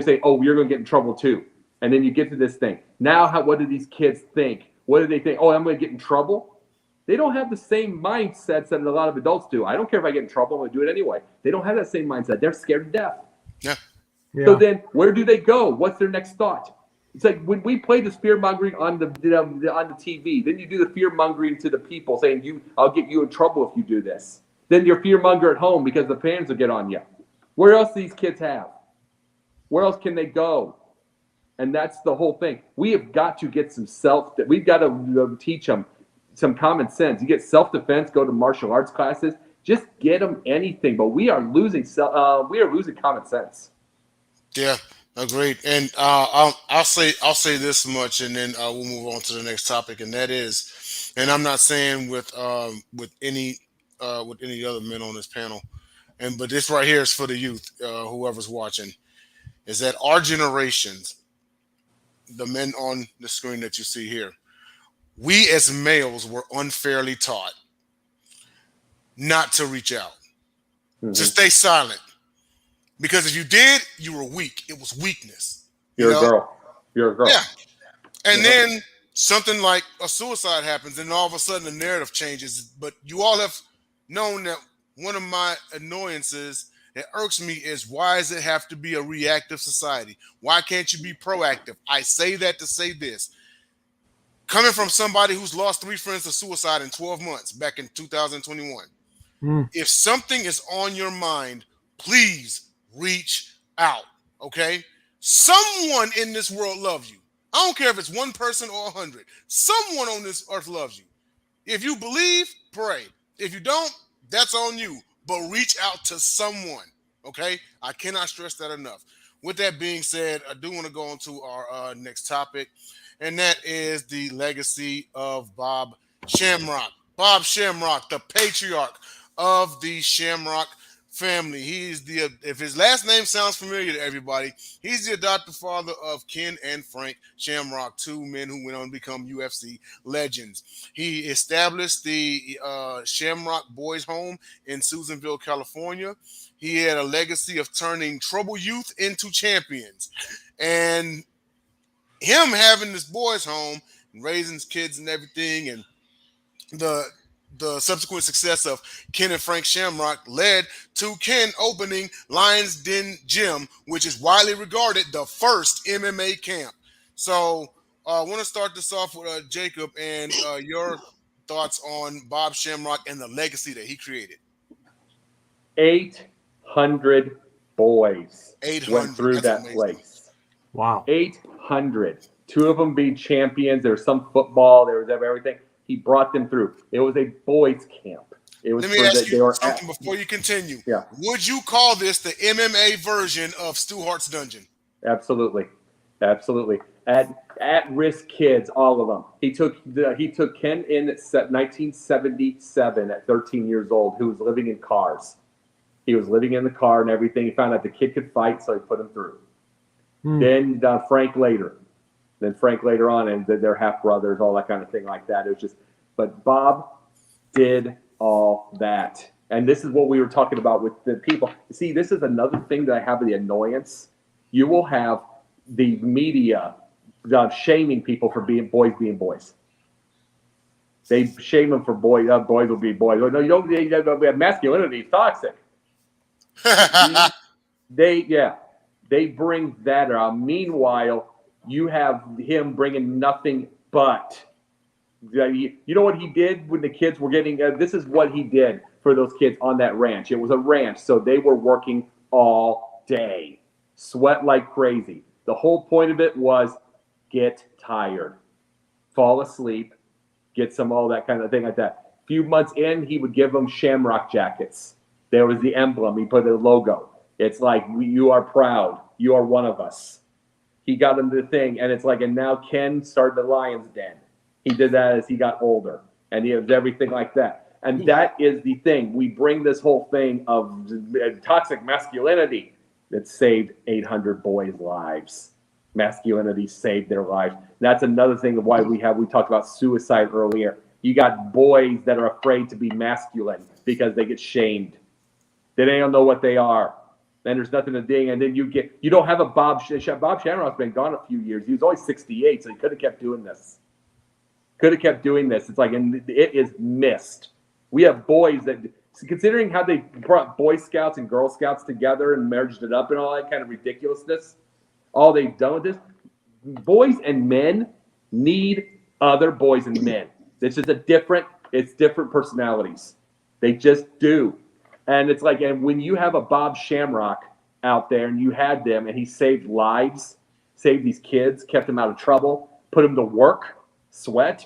saying, oh, you're going to get in trouble too. And then you get to this thing. Now, what do these kids think? What do they think? Oh, I'm going to get in trouble? They don't have the same mindsets that a lot of adults do. I don't care if I get in trouble, I'm going to do it anyway. They don't have that same mindset. They're scared to death. Yeah. So then where do they go? What's their next thought? It's like when we play the fear-mongering on the TV, then you do the fear-mongering to the people saying, I'll get you in trouble if you do this. Then you're fear-monger at home because the parents will get on you. Where else do these kids have? Where else can they go? And that's the whole thing. We have got to get we've got to teach them some common sense. You get self-defense, go to martial arts classes, just get them anything. But we are losing common sense. Yeah, agreed. And I'll say this much, and then we'll move on to the next topic, and that is, and I'm not saying with any other men on this panel, but this right here is for the youth, whoever's watching, is that our generations, the men on the screen that you see here, we as males were unfairly taught not to reach out, to stay silent, because if you did, you were weak. It was weakness. You're a girl. You're a girl. Yeah. And then something like a suicide happens, and all of a sudden the narrative changes. But you all have known that one of my annoyances that irks me is, why does it have to be a reactive society? Why can't you be proactive? I say that to say this. Coming from somebody who's lost 3 friends to suicide in 12 months back in 2021, if something is on your mind, please reach out, okay? Someone in this world loves you. I don't care if it's one person or 100. Someone on this earth loves you. If you believe, pray. If you don't, that's on you. But reach out to someone, okay? I cannot stress that enough. With that being said, I do want to go on to our next topic, and that is the legacy of Bob Shamrock. Bob Shamrock, the patriarch of the Shamrock family. He's if his last name sounds familiar to everybody, he's the adopted father of Ken and Frank Shamrock, 2 men who went on to become UFC legends. He established the Shamrock Boys Home in Susanville, California. He had a legacy of turning troubled youth into champions. And him having this boys home, raising his kids and everything, and the subsequent success of Ken and Frank Shamrock led to Ken opening Lions Den Gym, which is widely regarded the first MMA camp. So I want to start this off with Jacob and your thoughts on Bob Shamrock and the legacy that he created. 800 boys 800 went through that amazing. place. Wow. 800. 2 of them being champions. There was some football. There was everything. He brought them through. It was a boys' camp. It was. Let me ask you something before you continue. Yeah. Would you call this the MMA version of Stu Hart's Dungeon? Absolutely. Absolutely. At-risk kids, all of them. He took Ken in at 1977 at 13 years old, who was living in cars. He was living in the car and everything. He found out the kid could fight, so he put him through. Then Frank later. Then Frank later on, and they're half brothers, all that kind of thing like that. It was just, but Bob did all that. And this is what we were talking about with the people. See, this is another thing that I have the annoyance. You will have the media shaming people for being boys. They shame them for boys will be boys. No, you don't. Masculinity is toxic. They bring that out. Meanwhile, you have him bringing nothing but. You know what he did when the kids were getting. This is what he did for those kids on that ranch. It was a ranch, so they were working all day, sweat like crazy. The whole point of it was get tired, fall asleep, get some all that kind of thing like that. A few months in, he would give them Shamrock jackets. There was the emblem. He put a logo. It's like, you are proud. You are one of us. He got them the thing, and it's like, and now Ken started the Lions Den. He did that as he got older, and he has everything like that. And that is the thing. We bring this whole thing of toxic masculinity that saved 800 boys' lives. Masculinity saved their lives. That's another thing of why we talked about suicide earlier. You got boys that are afraid to be masculine because they get shamed. They don't know what they are. Then there's nothing to ding, and then you don't have a Bob Shamrock's been gone a few years. He was only 68, so he could have kept doing this. It's like, and it is missed. We have boys that, considering how they brought Boy Scouts and Girl Scouts together and merged it up and all that kind of ridiculousness, all they've done with this, boys and men need other boys and men. It's just it's different personalities. They just do. And it's like, and when you have a Bob Shamrock out there and you had them and he saved lives, saved these kids, kept them out of trouble, put them to work, sweat,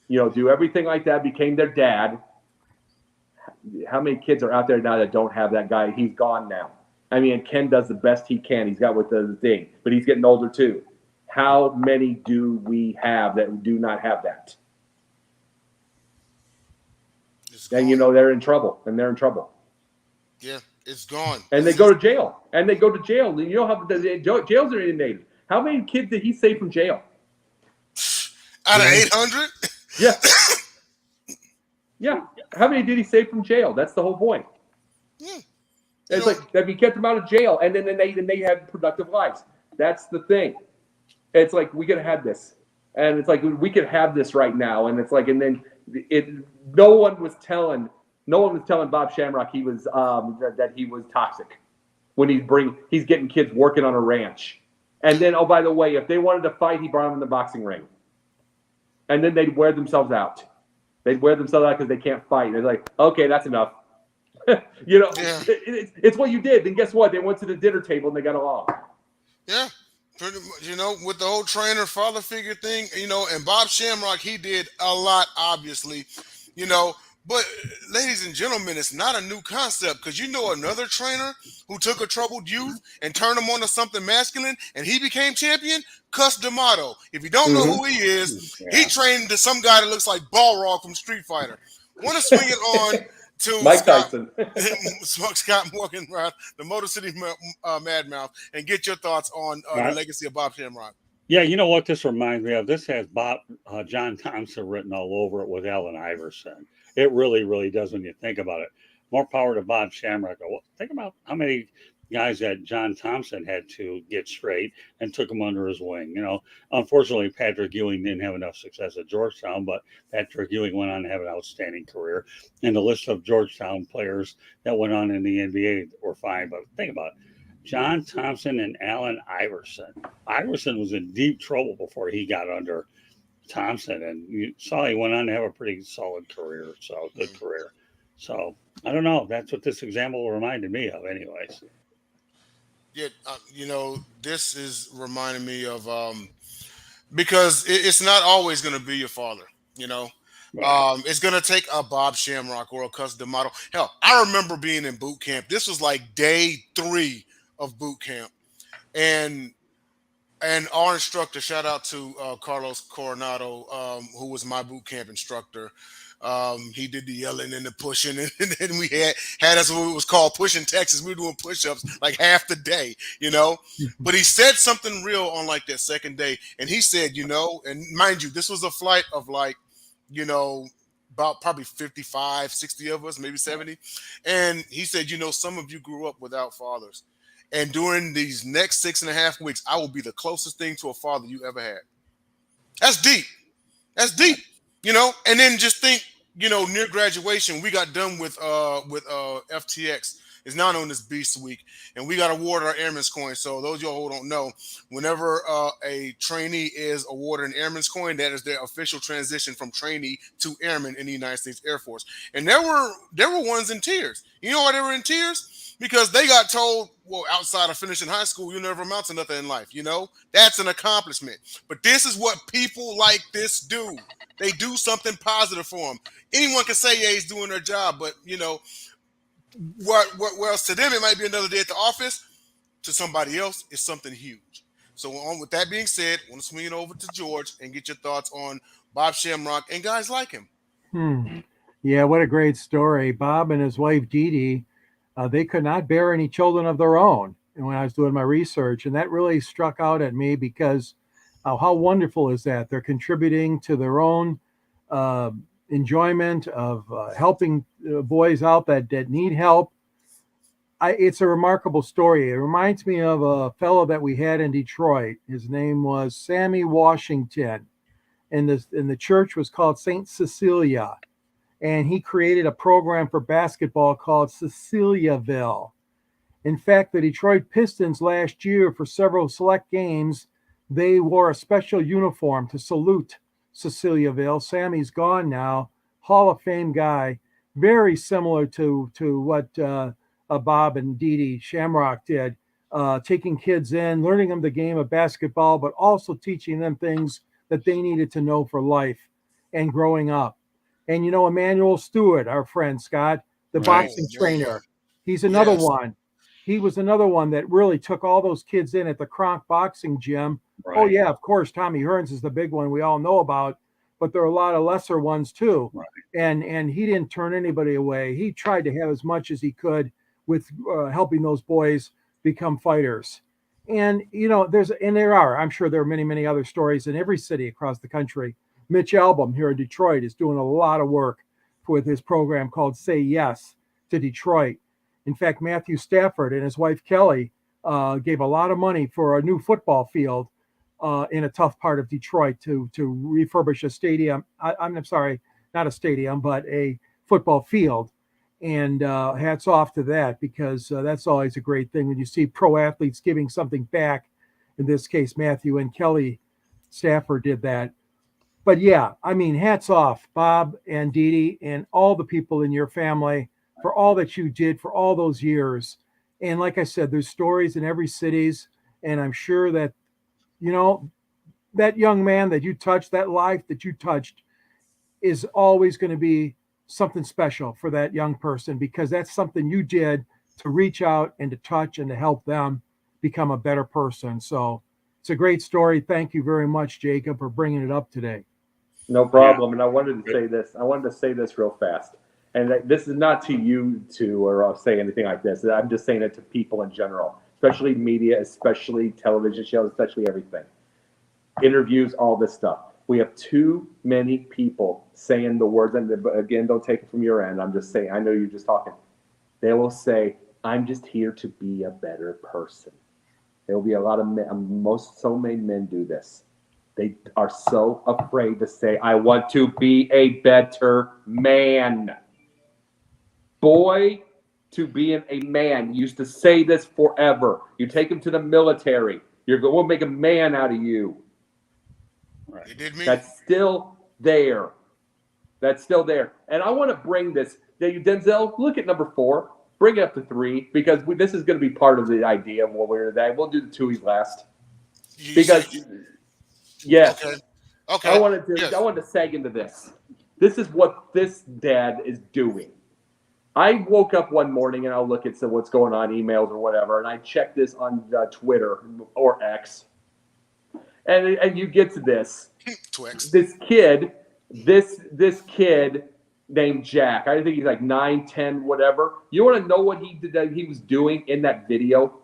do everything like that, became their dad. How many kids are out there now that don't have that guy? He's gone now. I mean, Ken does the best he can. He's got with the thing, but he's getting older too. How many do we have that do not have that? It's then gone. they're in trouble, Yeah, it's gone. And they go to jail. And you know how the jails are inundated. How many kids did he save from jail? Out of 800? Yeah. Yeah. How many did he save from jail? That's the whole point. Yeah. It's like that he kept them out of jail, and then they had productive lives. That's the thing. It's like we could have this, and it's like we could have this right now, and it's like, and then no one was telling Bob Shamrock he was that he was toxic when he's getting kids working on a ranch, and then by the way, if they wanted to fight, he brought them in the boxing ring, and then they'd wear themselves out. They'd wear themselves out because they can't fight. They're like, okay, that's enough. It's what you did. Then guess what? They went to the dinner table and they got along. Yeah, pretty much. With the whole trainer father figure thing, and Bob Shamrock, he did a lot, obviously, But, ladies and gentlemen, it's not a new concept because another trainer who took a troubled youth and turned him onto something masculine and he became champion? Cus D'Amato. If you don't know who he is, he trained to some guy that looks like Balrog from Street Fighter. Want to swing it on to Mike Tyson. Scott Morgan, the Motor City Madmouth, and get your thoughts on the legacy of Bob Shamrock. Yeah, you know what this reminds me of? This has John Thompson written all over it with Allen Iverson. It really, really does when you think about it. More power to Bob Shamrock. Think about how many guys that John Thompson had to get straight and took him under his wing. Unfortunately, Patrick Ewing didn't have enough success at Georgetown, but Patrick Ewing went on to have an outstanding career. And the list of Georgetown players that went on in the NBA were fine. But think about it. John Thompson and Allen Iverson. Iverson was in deep trouble before he got under Thompson, and you saw he went on to have a pretty solid career, good career. So I don't know. That's what this example reminded me of, anyways. Yeah, this is reminding me of because it's not always going to be your father. Right. It's going to take a Bob Shamrock or a Cus D'Amato. Hell, I remember being in boot camp. This was like day 3 of boot camp, and our instructor, shout out to Carlos Coronado, who was my boot camp instructor. He did the yelling and the pushing, and then we had us what it was called pushing Texas. We were doing push-ups like half the day, But he said something real on like that second day, and he said, and mind you, this was a flight of like, about probably 55, 60 of us, maybe 70. And he said, some of you grew up without fathers. And during these next 6.5 weeks, I will be the closest thing to a father you ever had. That's deep. And then just think, near graduation, we got done with FTX. It's now known as Beast Week, and we got awarded our Airman's Coin. So those of y'all who don't know, whenever a trainee is awarded an Airman's Coin, that is their official transition from trainee to airman in the United States Air Force. And there were ones in tears. You know why they were in tears? Because they got told, well, outside of finishing high school, you'll never amount to nothing in life. That's an accomplishment. But this is what people like this do. They do something positive for them. Anyone can say, yeah, he's doing their job, but, whereas to them it might be another day at the office, to somebody else it's something huge. So with that being said, I want to swing it over to George and get your thoughts on Bob Shamrock and guys like him. Yeah, what a great story. Bob and his wife Dee Dee, they could not bear any children of their own. And when I was doing my research, and that really struck out at me because how wonderful is that? They're contributing to their own enjoyment of helping boys out that need help. It's a remarkable story. It reminds me of a fellow that we had in Detroit. His name was Sammy Washington, and the church was called St. Cecilia, and he created a program for basketball called Ceciliaville. In fact, the Detroit Pistons last year, for several select games, they wore a special uniform to salute Ceciliaville. Sammy's gone now, Hall of Fame guy, very similar to what Bob and Dee Dee Shamrock did, taking kids in, learning them the game of basketball, but also teaching them things that they needed to know for life and growing up. And Emmanuel Stewart, our friend Scott, the boxing trainer, he's another one. He was another one that really took all those kids in at the Kronk boxing gym. Right. Oh, yeah, of course, Tommy Hearns is the big one we all know about, but there are a lot of lesser ones too. Right. and he didn't turn anybody away. He tried to have as much as he could with helping those boys become fighters. And I'm sure there are many other stories in every city across the country. Mitch Albom here in Detroit is doing a lot of work with his program called Say Yes to Detroit. In fact, Matthew Stafford and his wife Kelly gave a lot of money for a new football field in a tough part of Detroit to refurbish a stadium. I'm sorry, not a stadium, but a football field. And hats off to that, because that's always a great thing when you see pro athletes giving something back. In this case, Matthew and Kelly Stafford did that. But yeah, I mean, hats off, Bob and Dee Dee and all the people in your family for all that you did for all those years. And like I said, there's stories in every cities, and I'm sure that, that young man that you touched, that life that you touched, is always going to be something special for that young person, because that's something you did to reach out and to touch and to help them become a better person. So it's a great story. Thank you very much, Jacob, for bringing it up today. No problem. And I wanted to say this. I wanted to say this real fast. And this is not to you two or say anything like this. I'm just saying it to people in general, especially media, especially television shows, especially everything. Interviews, all this stuff. We have too many people saying the words, and again, don't take it from your end. I'm just saying, I know you're just talking. They will say, I'm just here to be a better person. There will be a lot of men, so many men do this. They are so afraid to say, I want to be a better man. Boy, to being a man. You used to say this forever. You take him to the military. We'll make a man out of you. Right. It did me. That's still there. That's still there. And I want to bring this. Denzel, look at number 4. Bring it up to 3, because this is going to be part of the idea of what we're today. We'll do the Tuohys last. Yes. Okay. I wanted to seg into this. This is what this dad is doing. I woke up one morning and I'll look at what's going on, emails or whatever, and I check this on Twitter or X. And you get to this. Twix. This kid named Jack. I think he's like 9, 10, whatever. You want to know what he was doing in that video?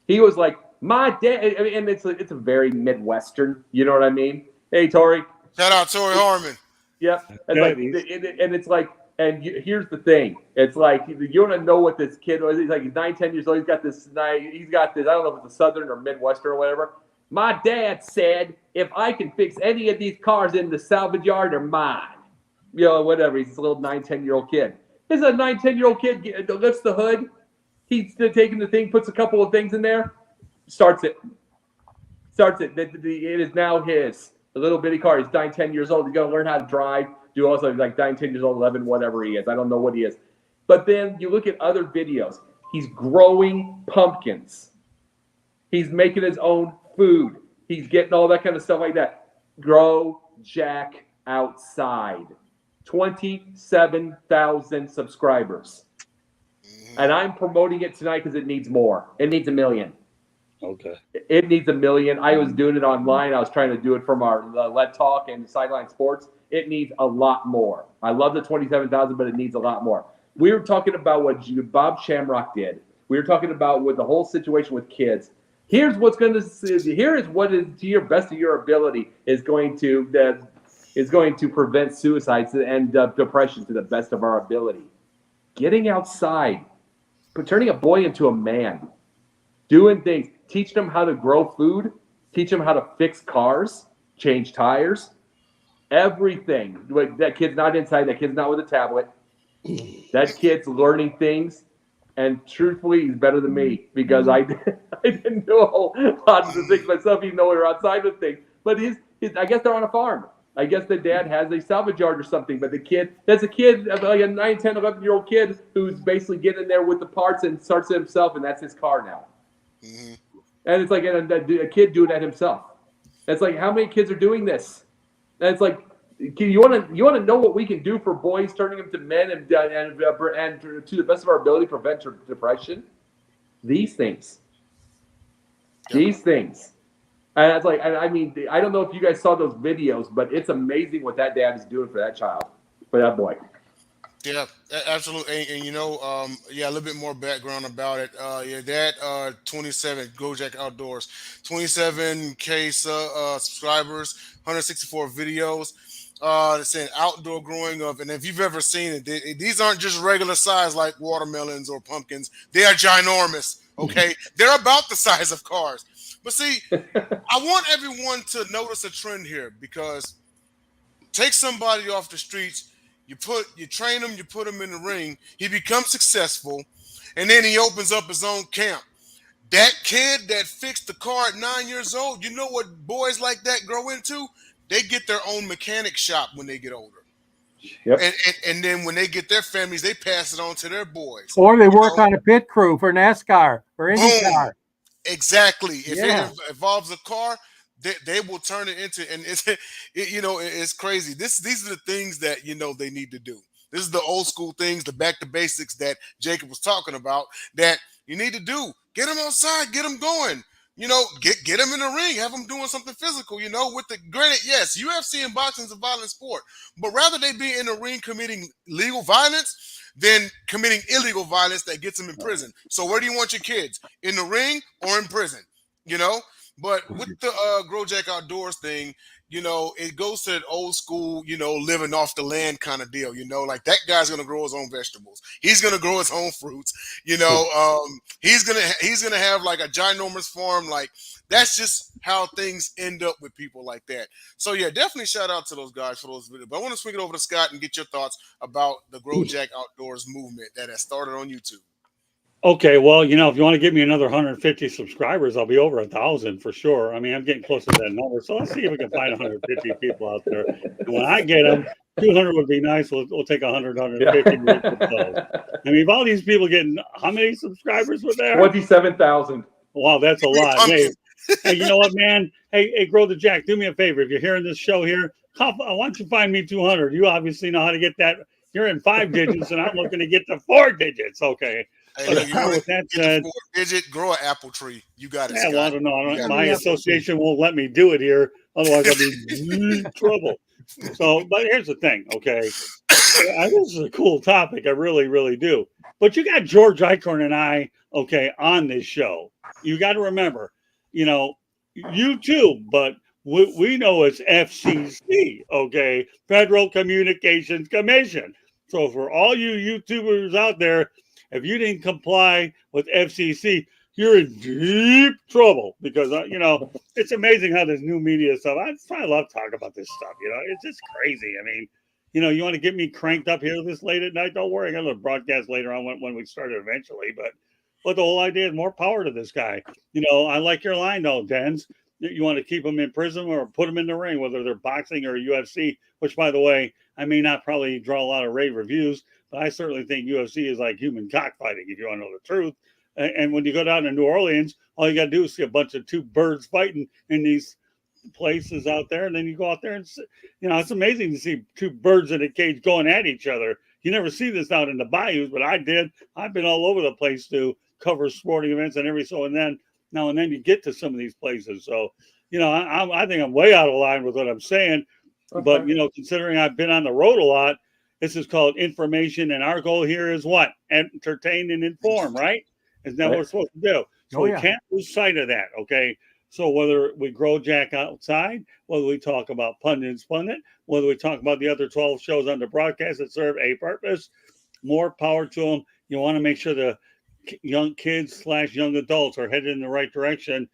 He was like, my dad, and it's a very Midwestern, you know what I mean? Hey, Tori. Shout out Tori Harmon. Yep. And here's the thing. It's like, you want to know what this kid was. He's like, he's 9, 10 years old. He's got this, I don't know if it's a Southern or Midwestern or whatever. My dad said, if I can fix any of these cars in the salvage yard, they're mine. Whatever. He's a little 9, 10-year-old kid. This is a 9, 10-year-old kid lifts the hood. He's taking the thing, puts a couple of things in there, starts it. It is now his. A little bitty car. He's 9, 10 years old. He's going to learn how to drive. Do also like 9, 10 years old, 11, whatever he is. I don't know what he is. But then you look at other videos. He's growing pumpkins. He's making his own food. He's getting all that kind of stuff like that. Grow Jack outside. 27,000 subscribers. And I'm promoting it tonight because it needs more. It needs 1 million. Okay. It needs 1 million. I was doing it online. I was trying to do it from our Let Talk and Sideline Sports. It needs a lot more. I love the 27,000, but it needs a lot more. We were talking about what Bob Shamrock did. We were talking about with the whole situation with kids. Here is what is to your best of your ability is going to prevent suicides and depression to the best of our ability. Getting outside, turning a boy into a man, doing things, teaching them how to grow food, teach them how to fix cars, change tires, everything. That kid's not inside. That kid's not with a tablet. That kid's learning things. And truthfully, he's better than me because I didn't do a whole lot of the things myself, even though we were outside with things. But I guess they're on a farm. I guess the dad has a salvage yard or something. But there's a kid, like a 9, 10, 11-year-old kid who's basically getting in there with the parts and starts it himself, and that's his car now. Mm-hmm. And it's like a kid doing that himself. It's like, how many kids are doing this? And it's like, you want to know what we can do for boys, turning them to men and to the best of our ability prevent depression? These things. Yep. These things. And it's like, I mean, I don't know if you guys saw those videos, but it's amazing what that dad is doing for that child, for that boy. Yeah, absolutely. And yeah, a little bit more background about it. Yeah, that 27 Gojek Outdoors, 27K subscribers, 164 videos. It's saying outdoor growing up, and if you've ever seen it, these aren't just regular size like watermelons or pumpkins. They are ginormous. Okay, they're about the size of cars. But see, I want everyone to notice a trend here because take somebody off the streets, you train him, you put him in the ring, he becomes successful, and then he opens up his own camp. That kid that fixed the car at 9 years old, you know what boys like that grow into? They get their own mechanic shop when they get older. Yep. And then when they get their families, they pass it on to their boys. Or they work on a pit crew for NASCAR or IndyCar. Boom. Exactly. If Yeah. it involves a car, they will turn it into, and it's crazy. These are the things that they need to do. This is the old school things, the back to basics that Jacob was talking about that you need to do. Get them outside, get them going. Get them in the ring, have them doing something physical. With the granted, yes, UFC and boxing is a violent sport, but rather they be in the ring committing legal violence than committing illegal violence that gets them in prison. So where do you want your kids? In the ring or in prison? But with the Growjack Outdoors thing, it goes to that old school, living off the land kind of deal. Like that guy's gonna grow his own vegetables. He's gonna grow his own fruits. He's gonna have like a ginormous farm. Like that's just how things end up with people like that. So yeah, definitely shout out to those guys for those videos. But I want to swing it over to Scott and get your thoughts about the Growjack Outdoors movement that has started on YouTube. Okay, well, if you want to give me another 150 subscribers, I'll be over 1,000 for sure. I mean, I'm getting close to that number, so let's see if we can find 150 people out there. And when I get them, 200 would be nice. We'll take 100, 150. Yeah. I mean, if all these people getting how many subscribers were there? 27,000. Wow, that's a lot. Hey, you know what, man? Hey, Grow the Jack, do me a favor. If you're hearing this show here, why don't you find me 200? You obviously know how to get that. You're in 5 digits, and I'm looking to get to 4 digits. Okay. Hey, look, With that said, grow an apple tree. You got it. Yeah, Scott. well, I don't know. My association won't let me do it here. Otherwise, I'll be in trouble. So, but here's the thing, okay? This is a cool topic. I really, really do. But you got George Eichhorn and I, okay, on this show. You got to remember, YouTube, but we know it's FCC, okay? Federal Communications Commission. So for all you YouTubers out there, if you didn't comply with FCC, you're in deep trouble because, it's amazing how this new media stuff, I love talking about this stuff, it's just crazy. I mean, you want to get me cranked up here this late at night? Don't worry. I got a broadcast later on when we start eventually, but the whole idea is more power to this guy. I like your line though, Dens. You want to keep them in prison or put them in the ring, whether they're boxing or UFC, which by the way, I may not probably draw a lot of rave reviews, but I certainly think UFC is like human cockfighting, if you want to know the truth. And when you go down to New Orleans, all you got to do is see a bunch of 2 birds fighting in these places out there. And then you go out there and, it's amazing to see 2 birds in a cage going at each other. You never see this out in the bayous, but I did. I've been all over the place to cover sporting events and every so and then. Now and then you get to some of these places. So, I think I'm way out of line with what I'm saying. Okay. But, considering I've been on the road a lot, this is called information. And our goal here is what? Entertain and inform, right? Isn't that what we're supposed to do? So we can't lose sight of that, okay? So whether we grow Jack outside, whether we talk about Pundit, whether we talk about the other 12 shows on the broadcast that serve a purpose, more power to them. You want to make sure the young kids / young adults are headed in the right direction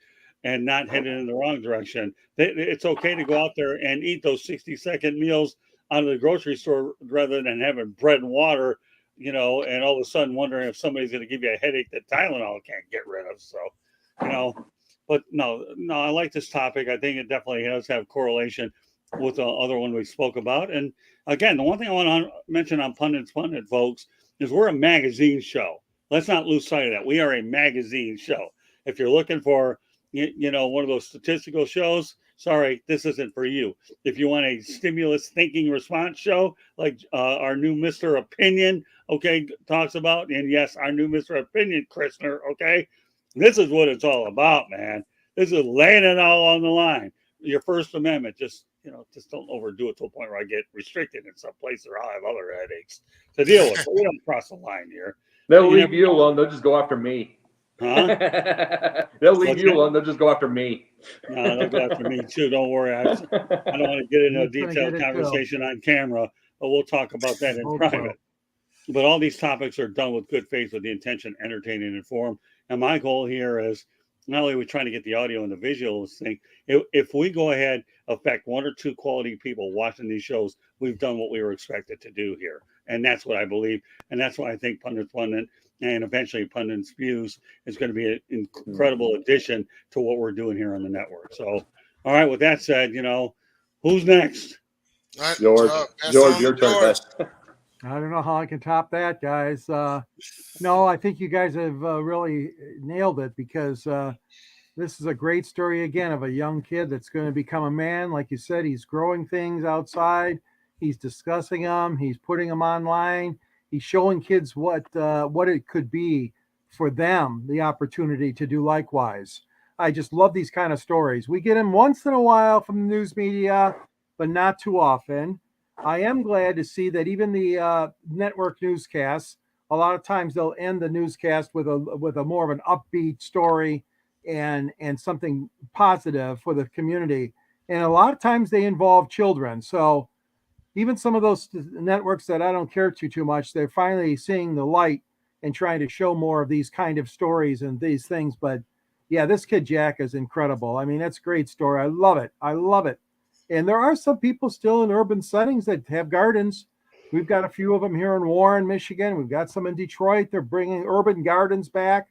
and not headed in the wrong direction. It's okay to go out there and eat those 60-second meals out of the grocery store rather than having bread and water, and all of a sudden wondering if somebody's going to give you a headache that Tylenol can't get rid of. So, but no, I like this topic. I think it definitely does have correlation with the other one we spoke about. And again, the one thing I want to mention on Pundit, folks, is we're a magazine show. Let's not lose sight of that. We are a magazine show. If you're looking for, one of those statistical shows, sorry, this isn't for you. If you want a stimulus thinking response show, like our new Mr. Opinion, okay, talks about, and yes, our new Mr. Opinion, Christner, okay, this is what it's all about, man. This is laying it all on the line. Your First Amendment, just, just don't overdo it to a point where I get restricted in some place or I'll have other headaches to deal with. But we don't cross the line here. They'll leave you alone. They'll just go after me. Huh? They'll leave you alone. They'll just go after me. No, they'll go after me too. Don't worry. I don't want to get into a He's gonna detailed get it, conversation on camera, but we'll talk about that in Hope private. But all these topics are done with good faith, with the intention, entertain, and inform. And my goal here is not only are we trying to get the audio and the visuals thing, if we go ahead, affect one or two quality people watching these shows, we've done what we were expected to do here. And that's what I believe. And that's why I think Pundit's Pundit and eventually Pundit's Views is going to be an incredible addition to what we're doing here on the network. So, all right, with that said, who's next? Right, George, your turn. I don't know how I can top that, guys. No, I think you guys have really nailed it, because this is a great story again of a young kid that's going to become a man. Like you said, he's growing things outside. He's discussing them. He's putting them online. He's showing kids what it could be for them, the opportunity to do likewise. I just love these kind of stories. We get them once in a while from the news media, but not too often. I am glad to see that even the network newscasts, a lot of times they'll end the newscast with a more of an upbeat story and something positive for the community. And a lot of times they involve children. So even some of those networks that I don't care too much, they're finally seeing the light and trying to show more of these kind of stories and these things. But yeah, this kid Jack is incredible. I mean, that's a great story. I love it. I love it. And there are some people still in urban settings that have gardens. We've got a few of them here in Warren, Michigan. We've got some in Detroit. They're bringing urban gardens back.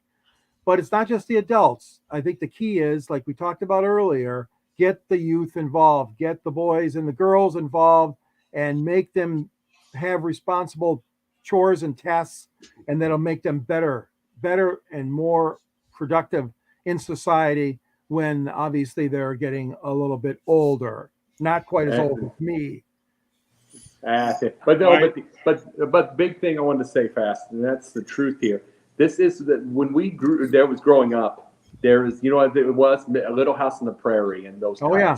But it's not just the adults. I think the key is, like we talked about earlier, get the youth involved, get the boys and the girls involved, and make them have responsible chores and tasks, and that'll make them better and more productive in society when obviously they're getting a little bit older. Not quite as old as me. But the big thing I wanted to say fast, and that's the truth here. This is that when we was growing up, there is, it was a Little House on the Prairie and those. Oh yeah.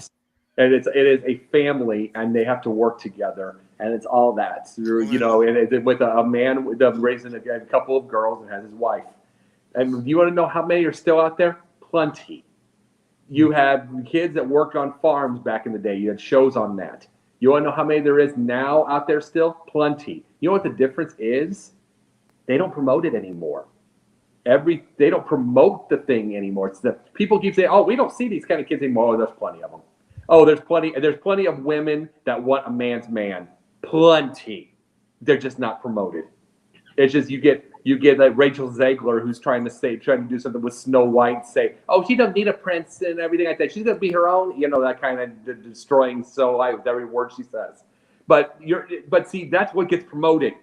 And it is a family, and they have to work together, and it's all that. So, and with a man raising a couple of girls and has his wife. And you want to know how many are still out there? Plenty. You have kids that worked on farms back in the day. You had shows on that. You want to know how many there is now out there still? Plenty. You know what the difference is? They don't promote it anymore. They don't promote the thing anymore. It's people keep saying, "Oh, we don't see these kind of kids anymore." Oh, there's plenty of them. Oh, there's plenty of women that want a man's man. Plenty. They're just not promoted. It's just you get like Rachel Zegler, who's trying to do something with Snow White, say, "Oh, she doesn't need a prince," and everything like that. She's gonna be her own, that kind of destroying Snow White with every word she says. But see, that's what gets promoted.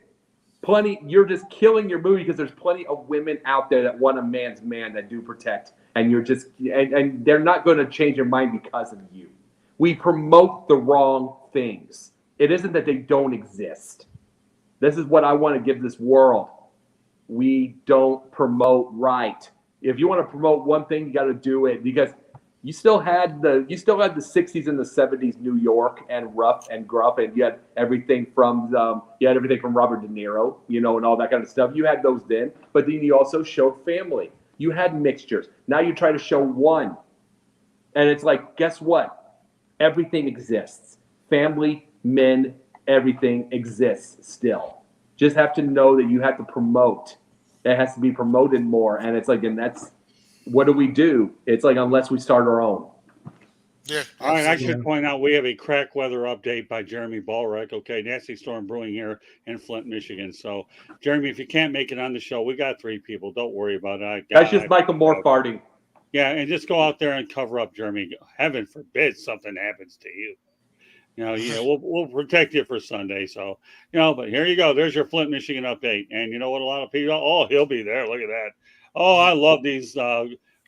Plenty. You're just killing your movie because there's plenty of women out there that want a man's man that do protect, and you're just and they're not going to change their mind because of you. We promote the wrong things. It isn't that they don't exist. This is what I want to give this world. We don't promote right. If you want to promote one thing, you got to do it, because you still had the 60s and the 70s New York, and rough and gruff, and you had everything from Robert De Niro, and all that kind of stuff. You had those then, but then you also showed family. You had mixtures. Now you try to show one, and it's like, guess what? Everything exists. Family, men, everything exists still. Just have to know that you have to promote. It has to be promoted more. And it's like, and that's, what do we do? It's like, unless we start our own. Yeah. All right. I should point out we have a crack weather update by Jeremy Ballrick. Okay. Nasty storm brewing here in Flint, Michigan. So, Jeremy, if you can't make it on the show, we got 3 people. Don't worry about it. That's just Michael Moore farting. Yeah. And just go out there and cover up, Jeremy. Heaven forbid something happens to you. We'll protect you for Sunday. So, but here you go. There's your Flint, Michigan update. And you know what? A lot of people, he'll be there. Look at that. Oh, I love these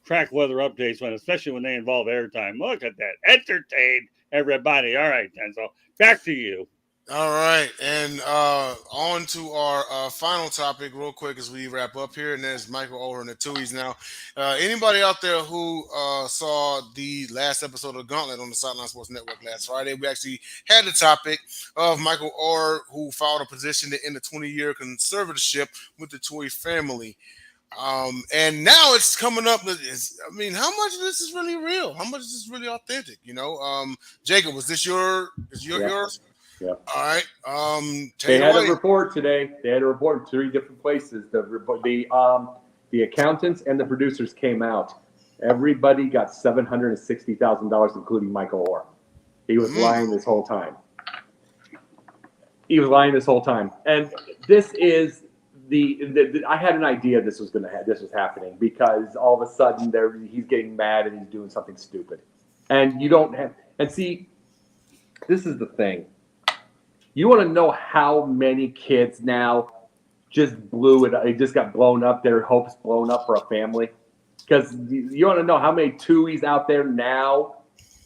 crack weather updates, especially when they involve airtime. Look at that. Entertain everybody. All right, Denzel. Back to you. All right, and on to our final topic, real quick, as we wrap up here, and there's Michael Oher and the Tuohys. Now, anybody out there who saw the last episode of Gauntlet on the Sideline Sports Network last Friday, we actually had the topic of Michael Oher, who filed a petition to end a 20-year conservatorship with the Tuohy family. And now it's coming up. I mean, how much of this is really real? How much is this really authentic? Jacob, was this yours? Yeah. All right. They had away. a report today. They had a report in 3 different places. The accountants and the producers came out. Everybody got $760,000, including Michael Oher. He was lying this whole time. And this is I had an idea this was happening, because all of a sudden he's getting mad and he's doing something stupid. And you don't have, and see, this is the thing. You want to know how many kids now just blew it? They just got blown up. Their hopes blown up for a family. Because you want to know how many Tuohys out there now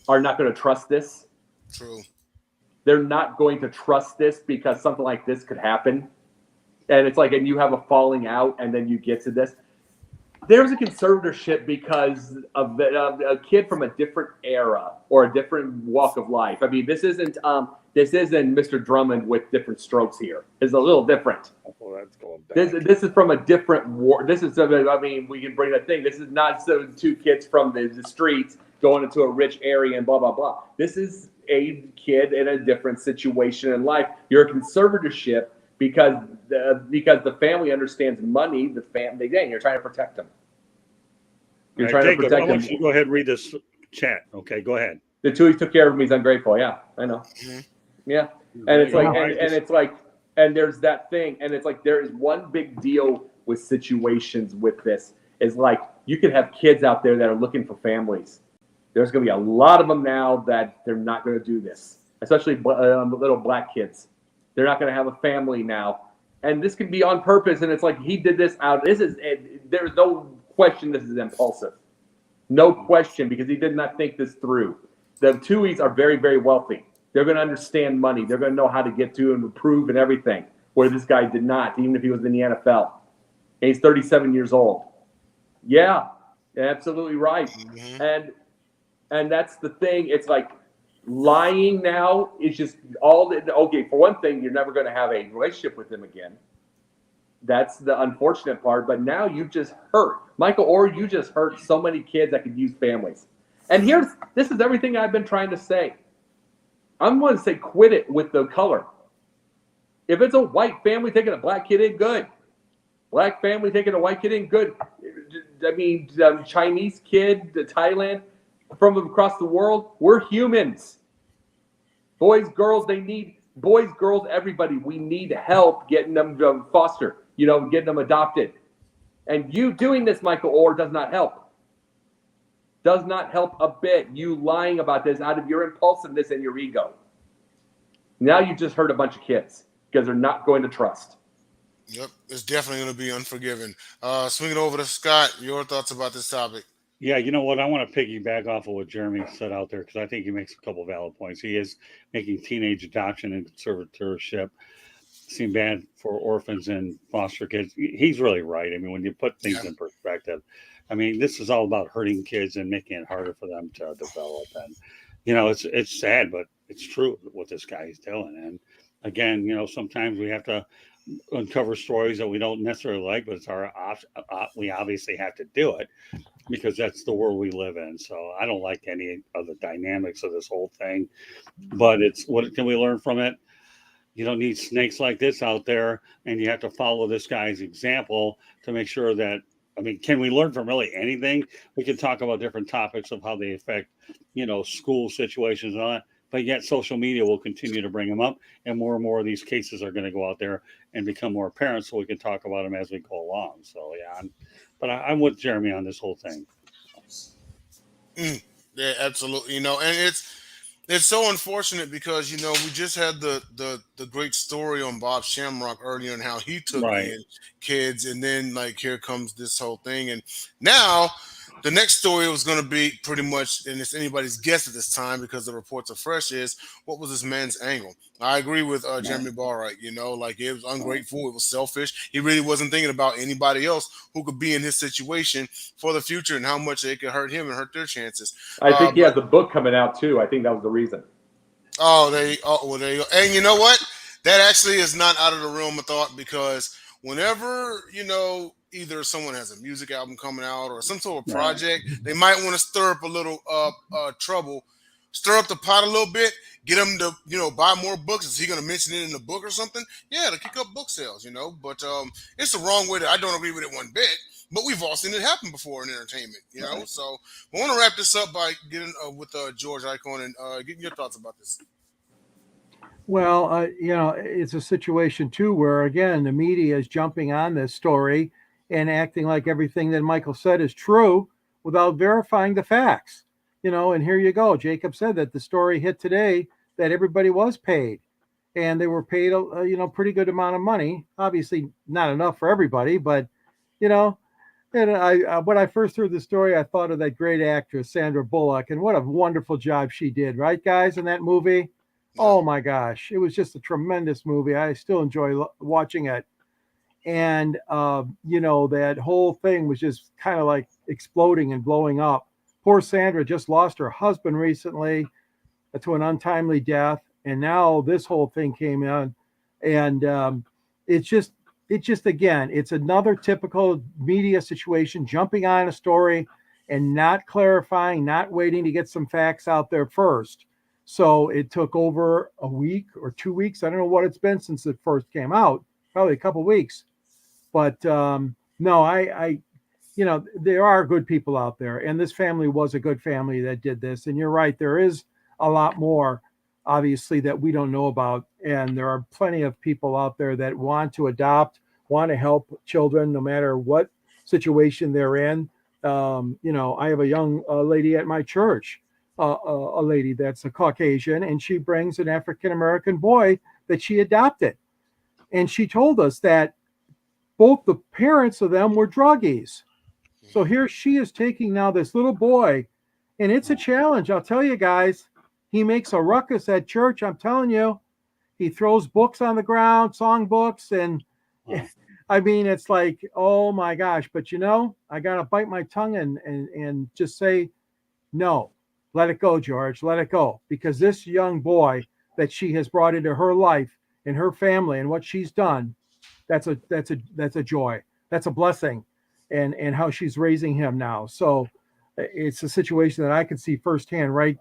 are not going to trust this. True. They're not going to trust this because something like this could happen. And it's like, and you have a falling out, and then you get to this. There's a conservatorship because of a kid from a different era or a different walk of life. I mean, this isn't Mr. Drummond with different strokes here. It's a little different. Well, that's going back. This is from a different war. This is, I mean, we can bring that thing. This is not 2 kids from the streets going into a rich area and blah, blah, blah. This is a kid in a different situation in life. You're a conservatorship because the family understands money. The family, you're trying to protect them. You're trying Jacob, to protect I them. want you to go ahead and read this chat. Okay, go ahead. The Tuohys took care of him. He's ungrateful. Yeah, I know. Mm-hmm. Yeah, and it's like, and it's like, and there's that thing, and it's like there is one big deal with situations with this is like you can have kids out there that are looking for families. There's going to be a lot of them now that they're not going to do this, especially little black kids. They're not going to have a family now, and this can be on purpose. And it's like he did this out. There's no question this is impulsive, no question, because he did not think this through. The Tuohys are very, very wealthy. They're going to understand money. They're going to know how to get to and improve and everything, where this guy did not, even if he was in the NFL. And he's 37 years old. Yeah, absolutely right. Mm-hmm. And that's the thing. It's like lying now is just okay, for one thing, you're never going to have a relationship with him again. That's the unfortunate part. But now you just hurt. Michael Oher, you just hurt so many kids that could use families. And this is everything I've been trying to say. I'm going to say quit it with the color. If it's a white family taking a black kid in, good. Black family taking a white kid in, good. I mean, Chinese kid, Thailand, from across the world, we're humans. Boys, girls, everybody. We need help getting them foster, getting them adopted. And you doing this, Michael Oher, does not help. Does not help a bit. You lying about this out of your impulsiveness and your ego. Now you just hurt a bunch of kids because they're not going to trust. Yep, it's definitely going to be unforgiving. Swinging over to Scott, your thoughts about this topic? Yeah, you know what? I want to piggyback off of what Jeremy said out there because I think he makes a couple valid points. He is making teenage adoption and conservatorship seem bad for orphans and foster kids. He's really right. I mean, when you put things in perspective, I mean, this is all about hurting kids and making it harder for them to develop. And, it's sad, but it's true what this guy is doing. And again, sometimes we have to uncover stories that we don't necessarily like, but it's we obviously have to do it because that's the world we live in. So I don't like any of the dynamics of this whole thing, but what can we learn from it? You don't need snakes like this out there, and you have to follow this guy's example to make sure that, can we learn from really anything? We can talk about different topics of how they affect, school situations and all that, but yet social media will continue to bring them up, and more of these cases are going to go out there and become more apparent so we can talk about them as we go along. So, yeah, I'm with Jeremy on this whole thing. Yeah, absolutely. And it's so unfortunate because, we just had the great story on Bob Shamrock earlier and how he took in kids. And then, here comes this whole thing. And now The next story was going to be pretty much, and it's anybody's guess at this time because the reports are fresh, is what was this man's angle? I agree with Jeremy Barright. Like it was ungrateful, it was selfish. He really wasn't thinking about anybody else who could be in his situation for the future and how much it could hurt him and hurt their chances. I think he has a book coming out too. I think that was the reason. Well, there you go. And you know what? That actually is not out of the realm of thought because whenever, either someone has a music album coming out or some sort of project, they might want to stir up a little trouble, stir up the pot a little bit, get them to, buy more books. Is he going to mention it in the book or something? Yeah, to kick up book sales, But it's the wrong way. I don't agree with it one bit. But we've all seen it happen before in entertainment, Right. So I want to wrap this up by getting with George Icon and getting your thoughts about this. Well, it's a situation too where again the media is jumping on this story and acting like everything that Michael said is true without verifying the facts. And here you go. Jacob said that the story hit today that everybody was paid, and they were paid a pretty good amount of money. Obviously, not enough for everybody, but And when I first heard the story, I thought of that great actress, Sandra Bullock, and what a wonderful job she did, right, guys, in that movie? Oh, my gosh. It was just a tremendous movie. I still enjoy watching it. And, that whole thing was just kind of like exploding and blowing up. Poor Sandra just lost her husband recently to an untimely death. And now this whole thing came in. And it's just, again, it's another typical media situation, jumping on a story and not clarifying, not waiting to get some facts out there first. So it took over a week or 2 weeks. I don't know what it's been since it first came out, probably a couple of weeks. But no, there are good people out there. And this family was a good family that did this. And you're right, there is a lot more, obviously, that we don't know about. And there are plenty of people out there that want to adopt, want to help children, no matter what situation they're in. I have a young lady at my church, a lady that's a Caucasian, and she brings an African-American boy that she adopted. And she told us that both the parents of them were druggies. So here she is taking now this little boy, and it's a challenge. I'll tell you guys, he makes a ruckus at church. I'm telling you, he throws books on the ground, song books. And I mean, it's like, oh my gosh, but I got to bite my tongue and just say, no, let it go, George, let it go. Because this young boy that she has brought into her life and her family and what she's done, that's a joy. That's a blessing. And how she's raising him now. So it's a situation that I can see firsthand right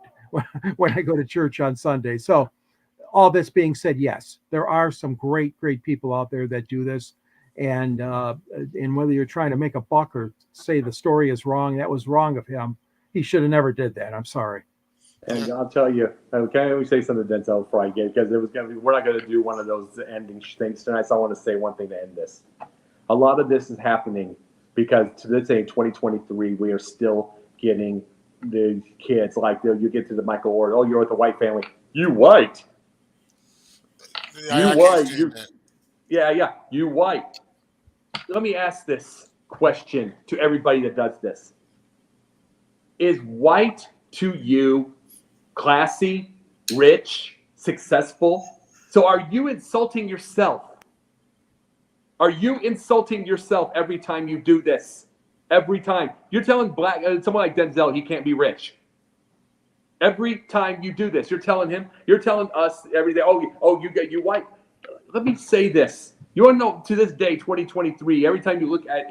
when I go to church on Sunday. So all this being said, yes, there are some great people out there that do this. And whether you're trying to make a buck or say the story is wrong, that was wrong of him. He should have never did that. I'm sorry. And I'll tell you, can I always say something to Denzel before I get, because we're not going to do one of those ending things tonight. So I want to say one thing to end this. A lot of this is happening because to this day, in 2023, we are still getting the kids like you get to the Michael Oher. Oh, you're with a white family. You white. You white. You white. Let me ask this question to everybody that does this. Is white to you classy, rich, successful? So are you insulting yourself? Are you insulting yourself every time you do this? Every time. You're telling someone like Denzel he can't be rich. Every time you do this, you're telling us every day, you white. Let me say this. You want to know, to this day, 2023, every time you look at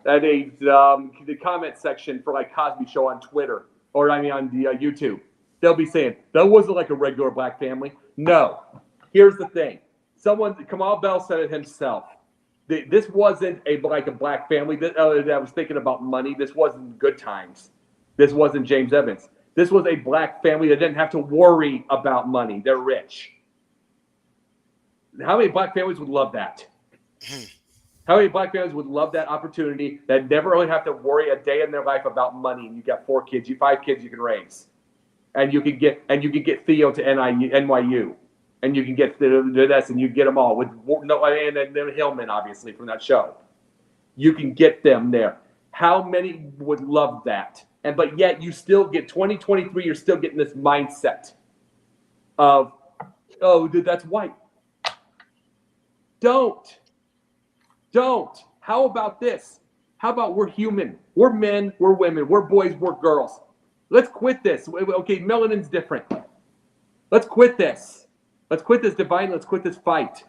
the comment section for like Cosby Show on Twitter, or on the YouTube, they'll be saying, that wasn't like a regular black family. No. Here's the thing. Kamal Bell said it himself. This wasn't like a black family that was thinking about money. This wasn't Good Times. This wasn't James Evans. This was a black family that didn't have to worry about money. They're rich. How many black families would love that? How many black families would love that opportunity that never really have to worry a day in their life about money? And you got 5 kids you can raise, and you can get Theo to NYU. And you can get this, and you get them all with and then Hillman, obviously, from that show. You can get them there. How many would love that? But yet you still get 2023, you're still getting this mindset of, oh, dude, that's white. Don't. How about this? How about we're human? We're men, we're women, we're boys, we're girls. Let's quit this. Okay, melanin's different. Let's quit this. Let's quit this divide. Let's quit this fight.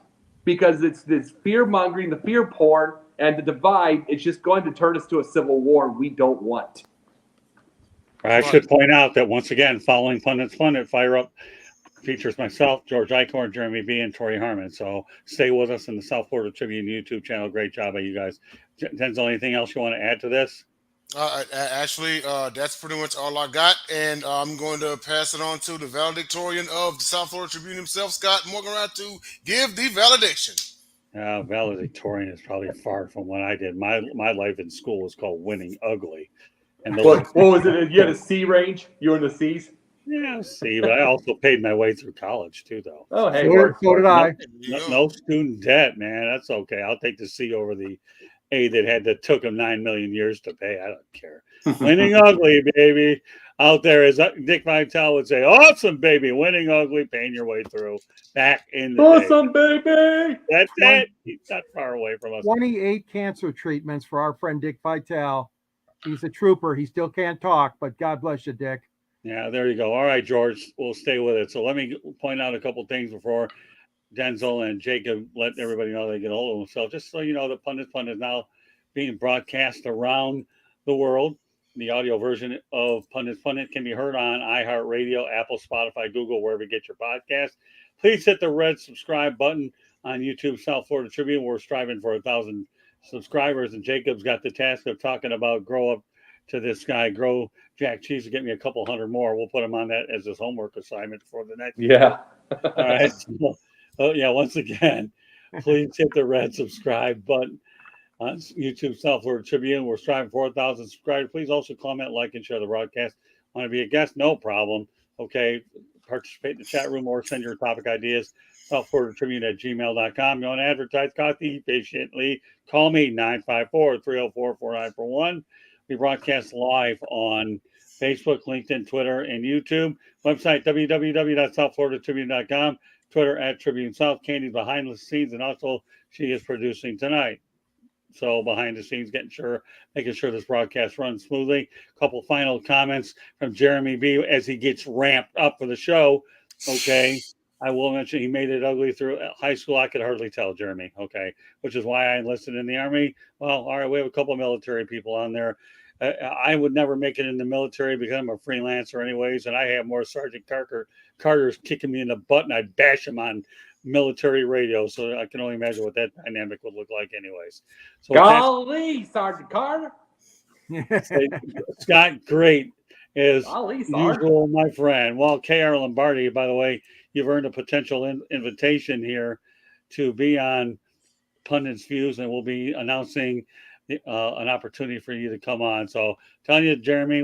Because it's this fear-mongering, the fear porn, and the divide is just going to turn us to a civil war we don't want. I should point out that once again, following Pundit's Pundit, Fire Up features myself, George Eichhorn, Jeremy B., and Tori Harmon. So stay with us in the South Florida Tribune YouTube channel. Great job by you guys. Denzel, anything else you want to add to this? Actually, that's pretty much all I got, and I'm going to pass it on to the valedictorian of the South Florida Tribune himself, Scott Morgan, to give the valediction. Valedictorian is probably far from what I did. My life in school was called winning ugly. And what was it? You had a C range? You were in the C's? Yeah, C, but I also paid my way through college too, though. Oh, hey, so did I. No student debt, man. That's okay. I'll take the C over the A that took him 9 million years to pay. I don't care. Winning ugly, baby. Out there, as Dick Vitale would say, awesome, baby. Winning ugly, paying your way through. Back in the awesome, day. baby. That's it. He's not far away from us. 28 cancer treatments for our friend Dick Vitale. He's a trooper. He still can't talk, but God bless you, Dick. Yeah, there you go. All right, George, we'll stay with it. So let me point out a couple things before Denzel and Jacob let everybody know they get a hold of themselves. Just so you know, the Pundit is now being broadcast around the world. The audio version of Pundit can be heard on iHeartRadio, Apple, Spotify, Google, wherever you get your podcast. Please hit the red subscribe button on YouTube, South Florida Tribune. We're striving for 1,000 subscribers, and Jacob's got the task of talking about grow up to this guy, grow Jack Cheese to get me a couple hundred more. We'll put him on that as his homework assignment for the next. Yeah. All right. So, once again, please hit the red subscribe button on YouTube, South Florida Tribune. We're striving for 1,000 subscribers. Please also comment, like, and share the broadcast. Want to be a guest? No problem. Okay. Participate in the chat room or send your topic ideas. South Florida Tribune at gmail.com. You want to advertise coffee patiently? Call me 954-304-4941. We broadcast live on Facebook, LinkedIn, Twitter, and YouTube. Website www.southfloridatribune.com. Twitter at Tribune South. Candy's behind the scenes, and also she is producing tonight. So behind the scenes, making sure this broadcast runs smoothly. A couple final comments from Jeremy B. as he gets ramped up for the show. Okay. I will mention he made it ugly through high school. I could hardly tell, Jeremy. Okay. Which is why I enlisted in the Army. Well, all right. We have a couple of military people on there. I would never make it in the military because I'm a freelancer anyways. And I have more Sergeant Carter's kicking me in the butt, and I'd bash him on military radio. So I can only imagine what that dynamic would look like anyways. So golly, Sergeant Carter. Scott, great. As golly, usual, my friend. Well, K.R. Lombardi, by the way, you've earned a potential invitation here to be on Pundit's Views, and we'll be announcing an opportunity for you to come on. So telling you, Jeremy,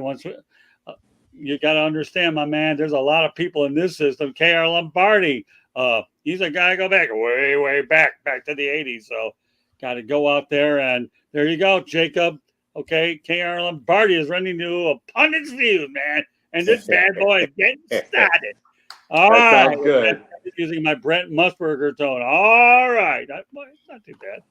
you got to understand, my man, there's a lot of people in this system. K.R. Lombardi, he's a guy go back way back to the 80s. So got to go out there, and there you go, Jacob. Okay, K.R. Lombardi is running to a Pundit's Views, man. And this bad boy is getting started. All right. Sounds good. Using my Brent Musburger tone. All right. It's not too bad.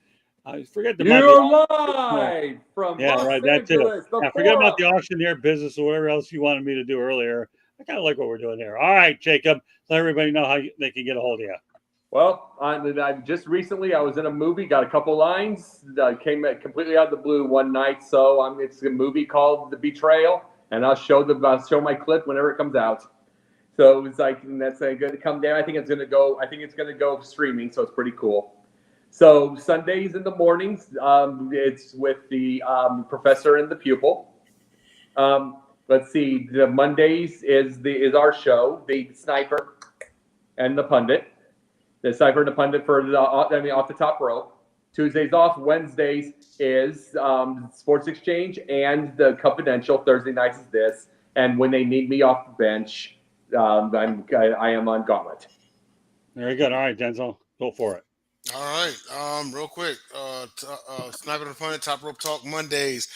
I forget the You're live from Los that too. Angeles, Forget about the auctioneer business or whatever else you wanted me to do earlier. I kind of like what we're doing here. All right, Jacob. Let everybody know how they can get a hold of you. Well, I just recently I was in a movie, got a couple lines, came completely out of the blue one night. So it's a movie called The Betrayal, and I'll show my clip whenever it comes out. So it's like, and that's going to come there. I think it's going to go streaming, so it's pretty cool. So Sundays in the mornings, it's with the professor and the pupil. Let's see, the Mondays is our show, the Sniper and the Pundit. The Sniper and the Pundit off the top row. Tuesdays off. Wednesdays is Sports Exchange and the Confidential. Thursday nights is this. And when they need me off the bench, I am on Gauntlet. Very good. All right, Denzel, go for it. All right. Real quick. Sniper and Pundit, Top Rope Talk Mondays.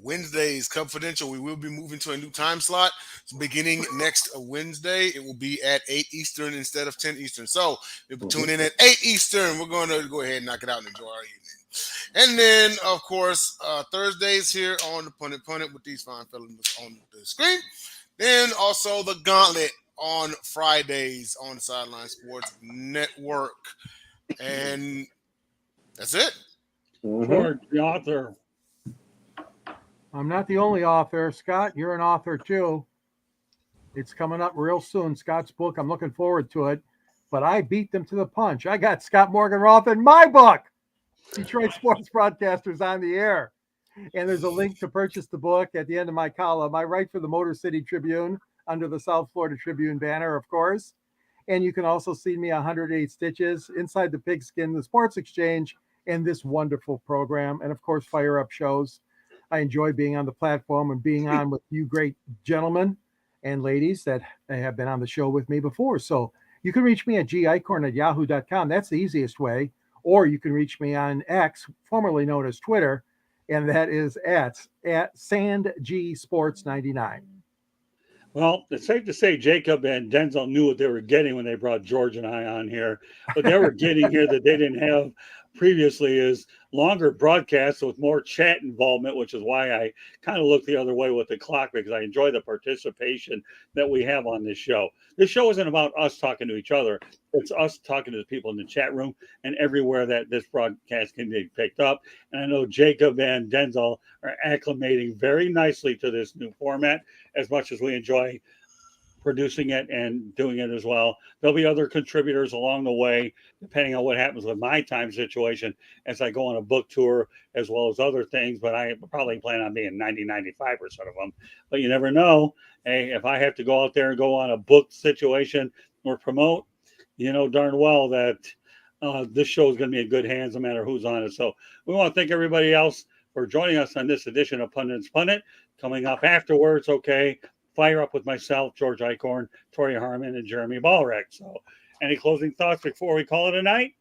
Wednesdays, Confidential. We will be moving to a new time slot. So beginning next Wednesday, it will be at 8 Eastern instead of 10 Eastern. So if you tune in at 8 Eastern, we're going to go ahead and knock it out and enjoy our evening. And then, of course, Thursdays here on the Pundit with these fine fellas on the screen. Then also the Gauntlet on Fridays on the Sideline Sports Network. And that's it. George, the author. I'm not the only author. Scott, you're an author too. It's coming up real soon. Scott's book. I'm looking forward to it. But I beat them to the punch. I got Scott Morgan-Roth in my book, Detroit Sports Broadcasters on the Air. And there's a link to purchase the book at the end of my column. I write for the Motor City Tribune under the South Florida Tribune banner, of course. And you can also see me 108 Stitches, Inside the Pigskin, the Sports Exchange, and this wonderful program. And of course, Fire Up shows. I enjoy being on the platform and being on with you great gentlemen and ladies that have been on the show with me before. So you can reach me at gicorn@yahoo.com. That's the easiest way. Or you can reach me on X, formerly known as Twitter, and that is at SandGSports99. Well, it's safe to say Jacob and Denzel knew what they were getting when they brought George and I on here. What they were getting here that they didn't have previously is longer broadcasts with more chat involvement, which is why I kind of look the other way with the clock, because I enjoy the participation that we have on this show. This show isn't about us talking to each other. It's us talking to the people in the chat room and everywhere that this broadcast can be picked up. And I know Jacob and Denzel are acclimating very nicely to this new format, as much as we enjoy producing it and doing it as well. There'll be other contributors along the way, depending on what happens with my time situation as I go on a book tour, as well as other things. But I probably plan on being 95% of them. But you never know. Hey, if I have to go out there and go on a book situation or promote, you know darn well that this show is going to be in good hands no matter who's on it. So we want to thank everybody else for joining us on this edition of Pundit's Pundit. Coming up afterwards, okay, Fire Up with myself, George Eichhorn, Tori Harmon, and Jeremy Ballreck. So any closing thoughts before we call it a night?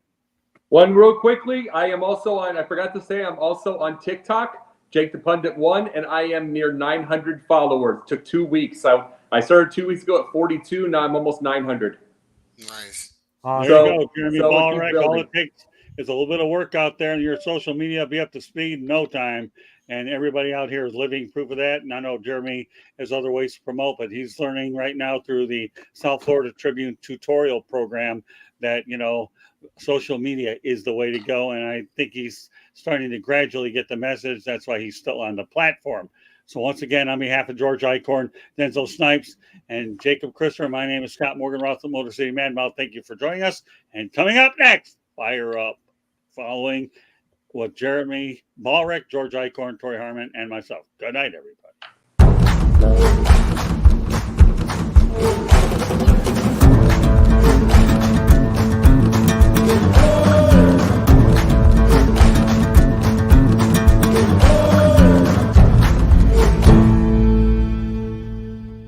One real quickly. I am also on, I forgot to say, I'm also on TikTok, Jake the Pundit 1, and I am near 900 followers. It took 2 weeks. So I started 2 weeks ago at 42. Now I'm almost 900. Nice. There So- you go, Jeremy so Ballreck. All it takes is a little bit of work out there, and your social media will be up to speed in no time. And everybody out here is living proof of that. And I know Jeremy has other ways to promote, but he's learning right now through the South Florida Tribune tutorial program that, you know, social media is the way to go. And I think he's starting to gradually get the message. That's why he's still on the platform. So once again, on behalf of George Eichhorn, Denzel Snipes, and Jacob Christopher, my name is Scott Morgan-Roth of Motor City Madmouth. Thank you for joining us. And coming up next, Fire Up, following with Jeremy Ballreck, George Eichhorn, Tori Harmon, and myself. Good night, everybody.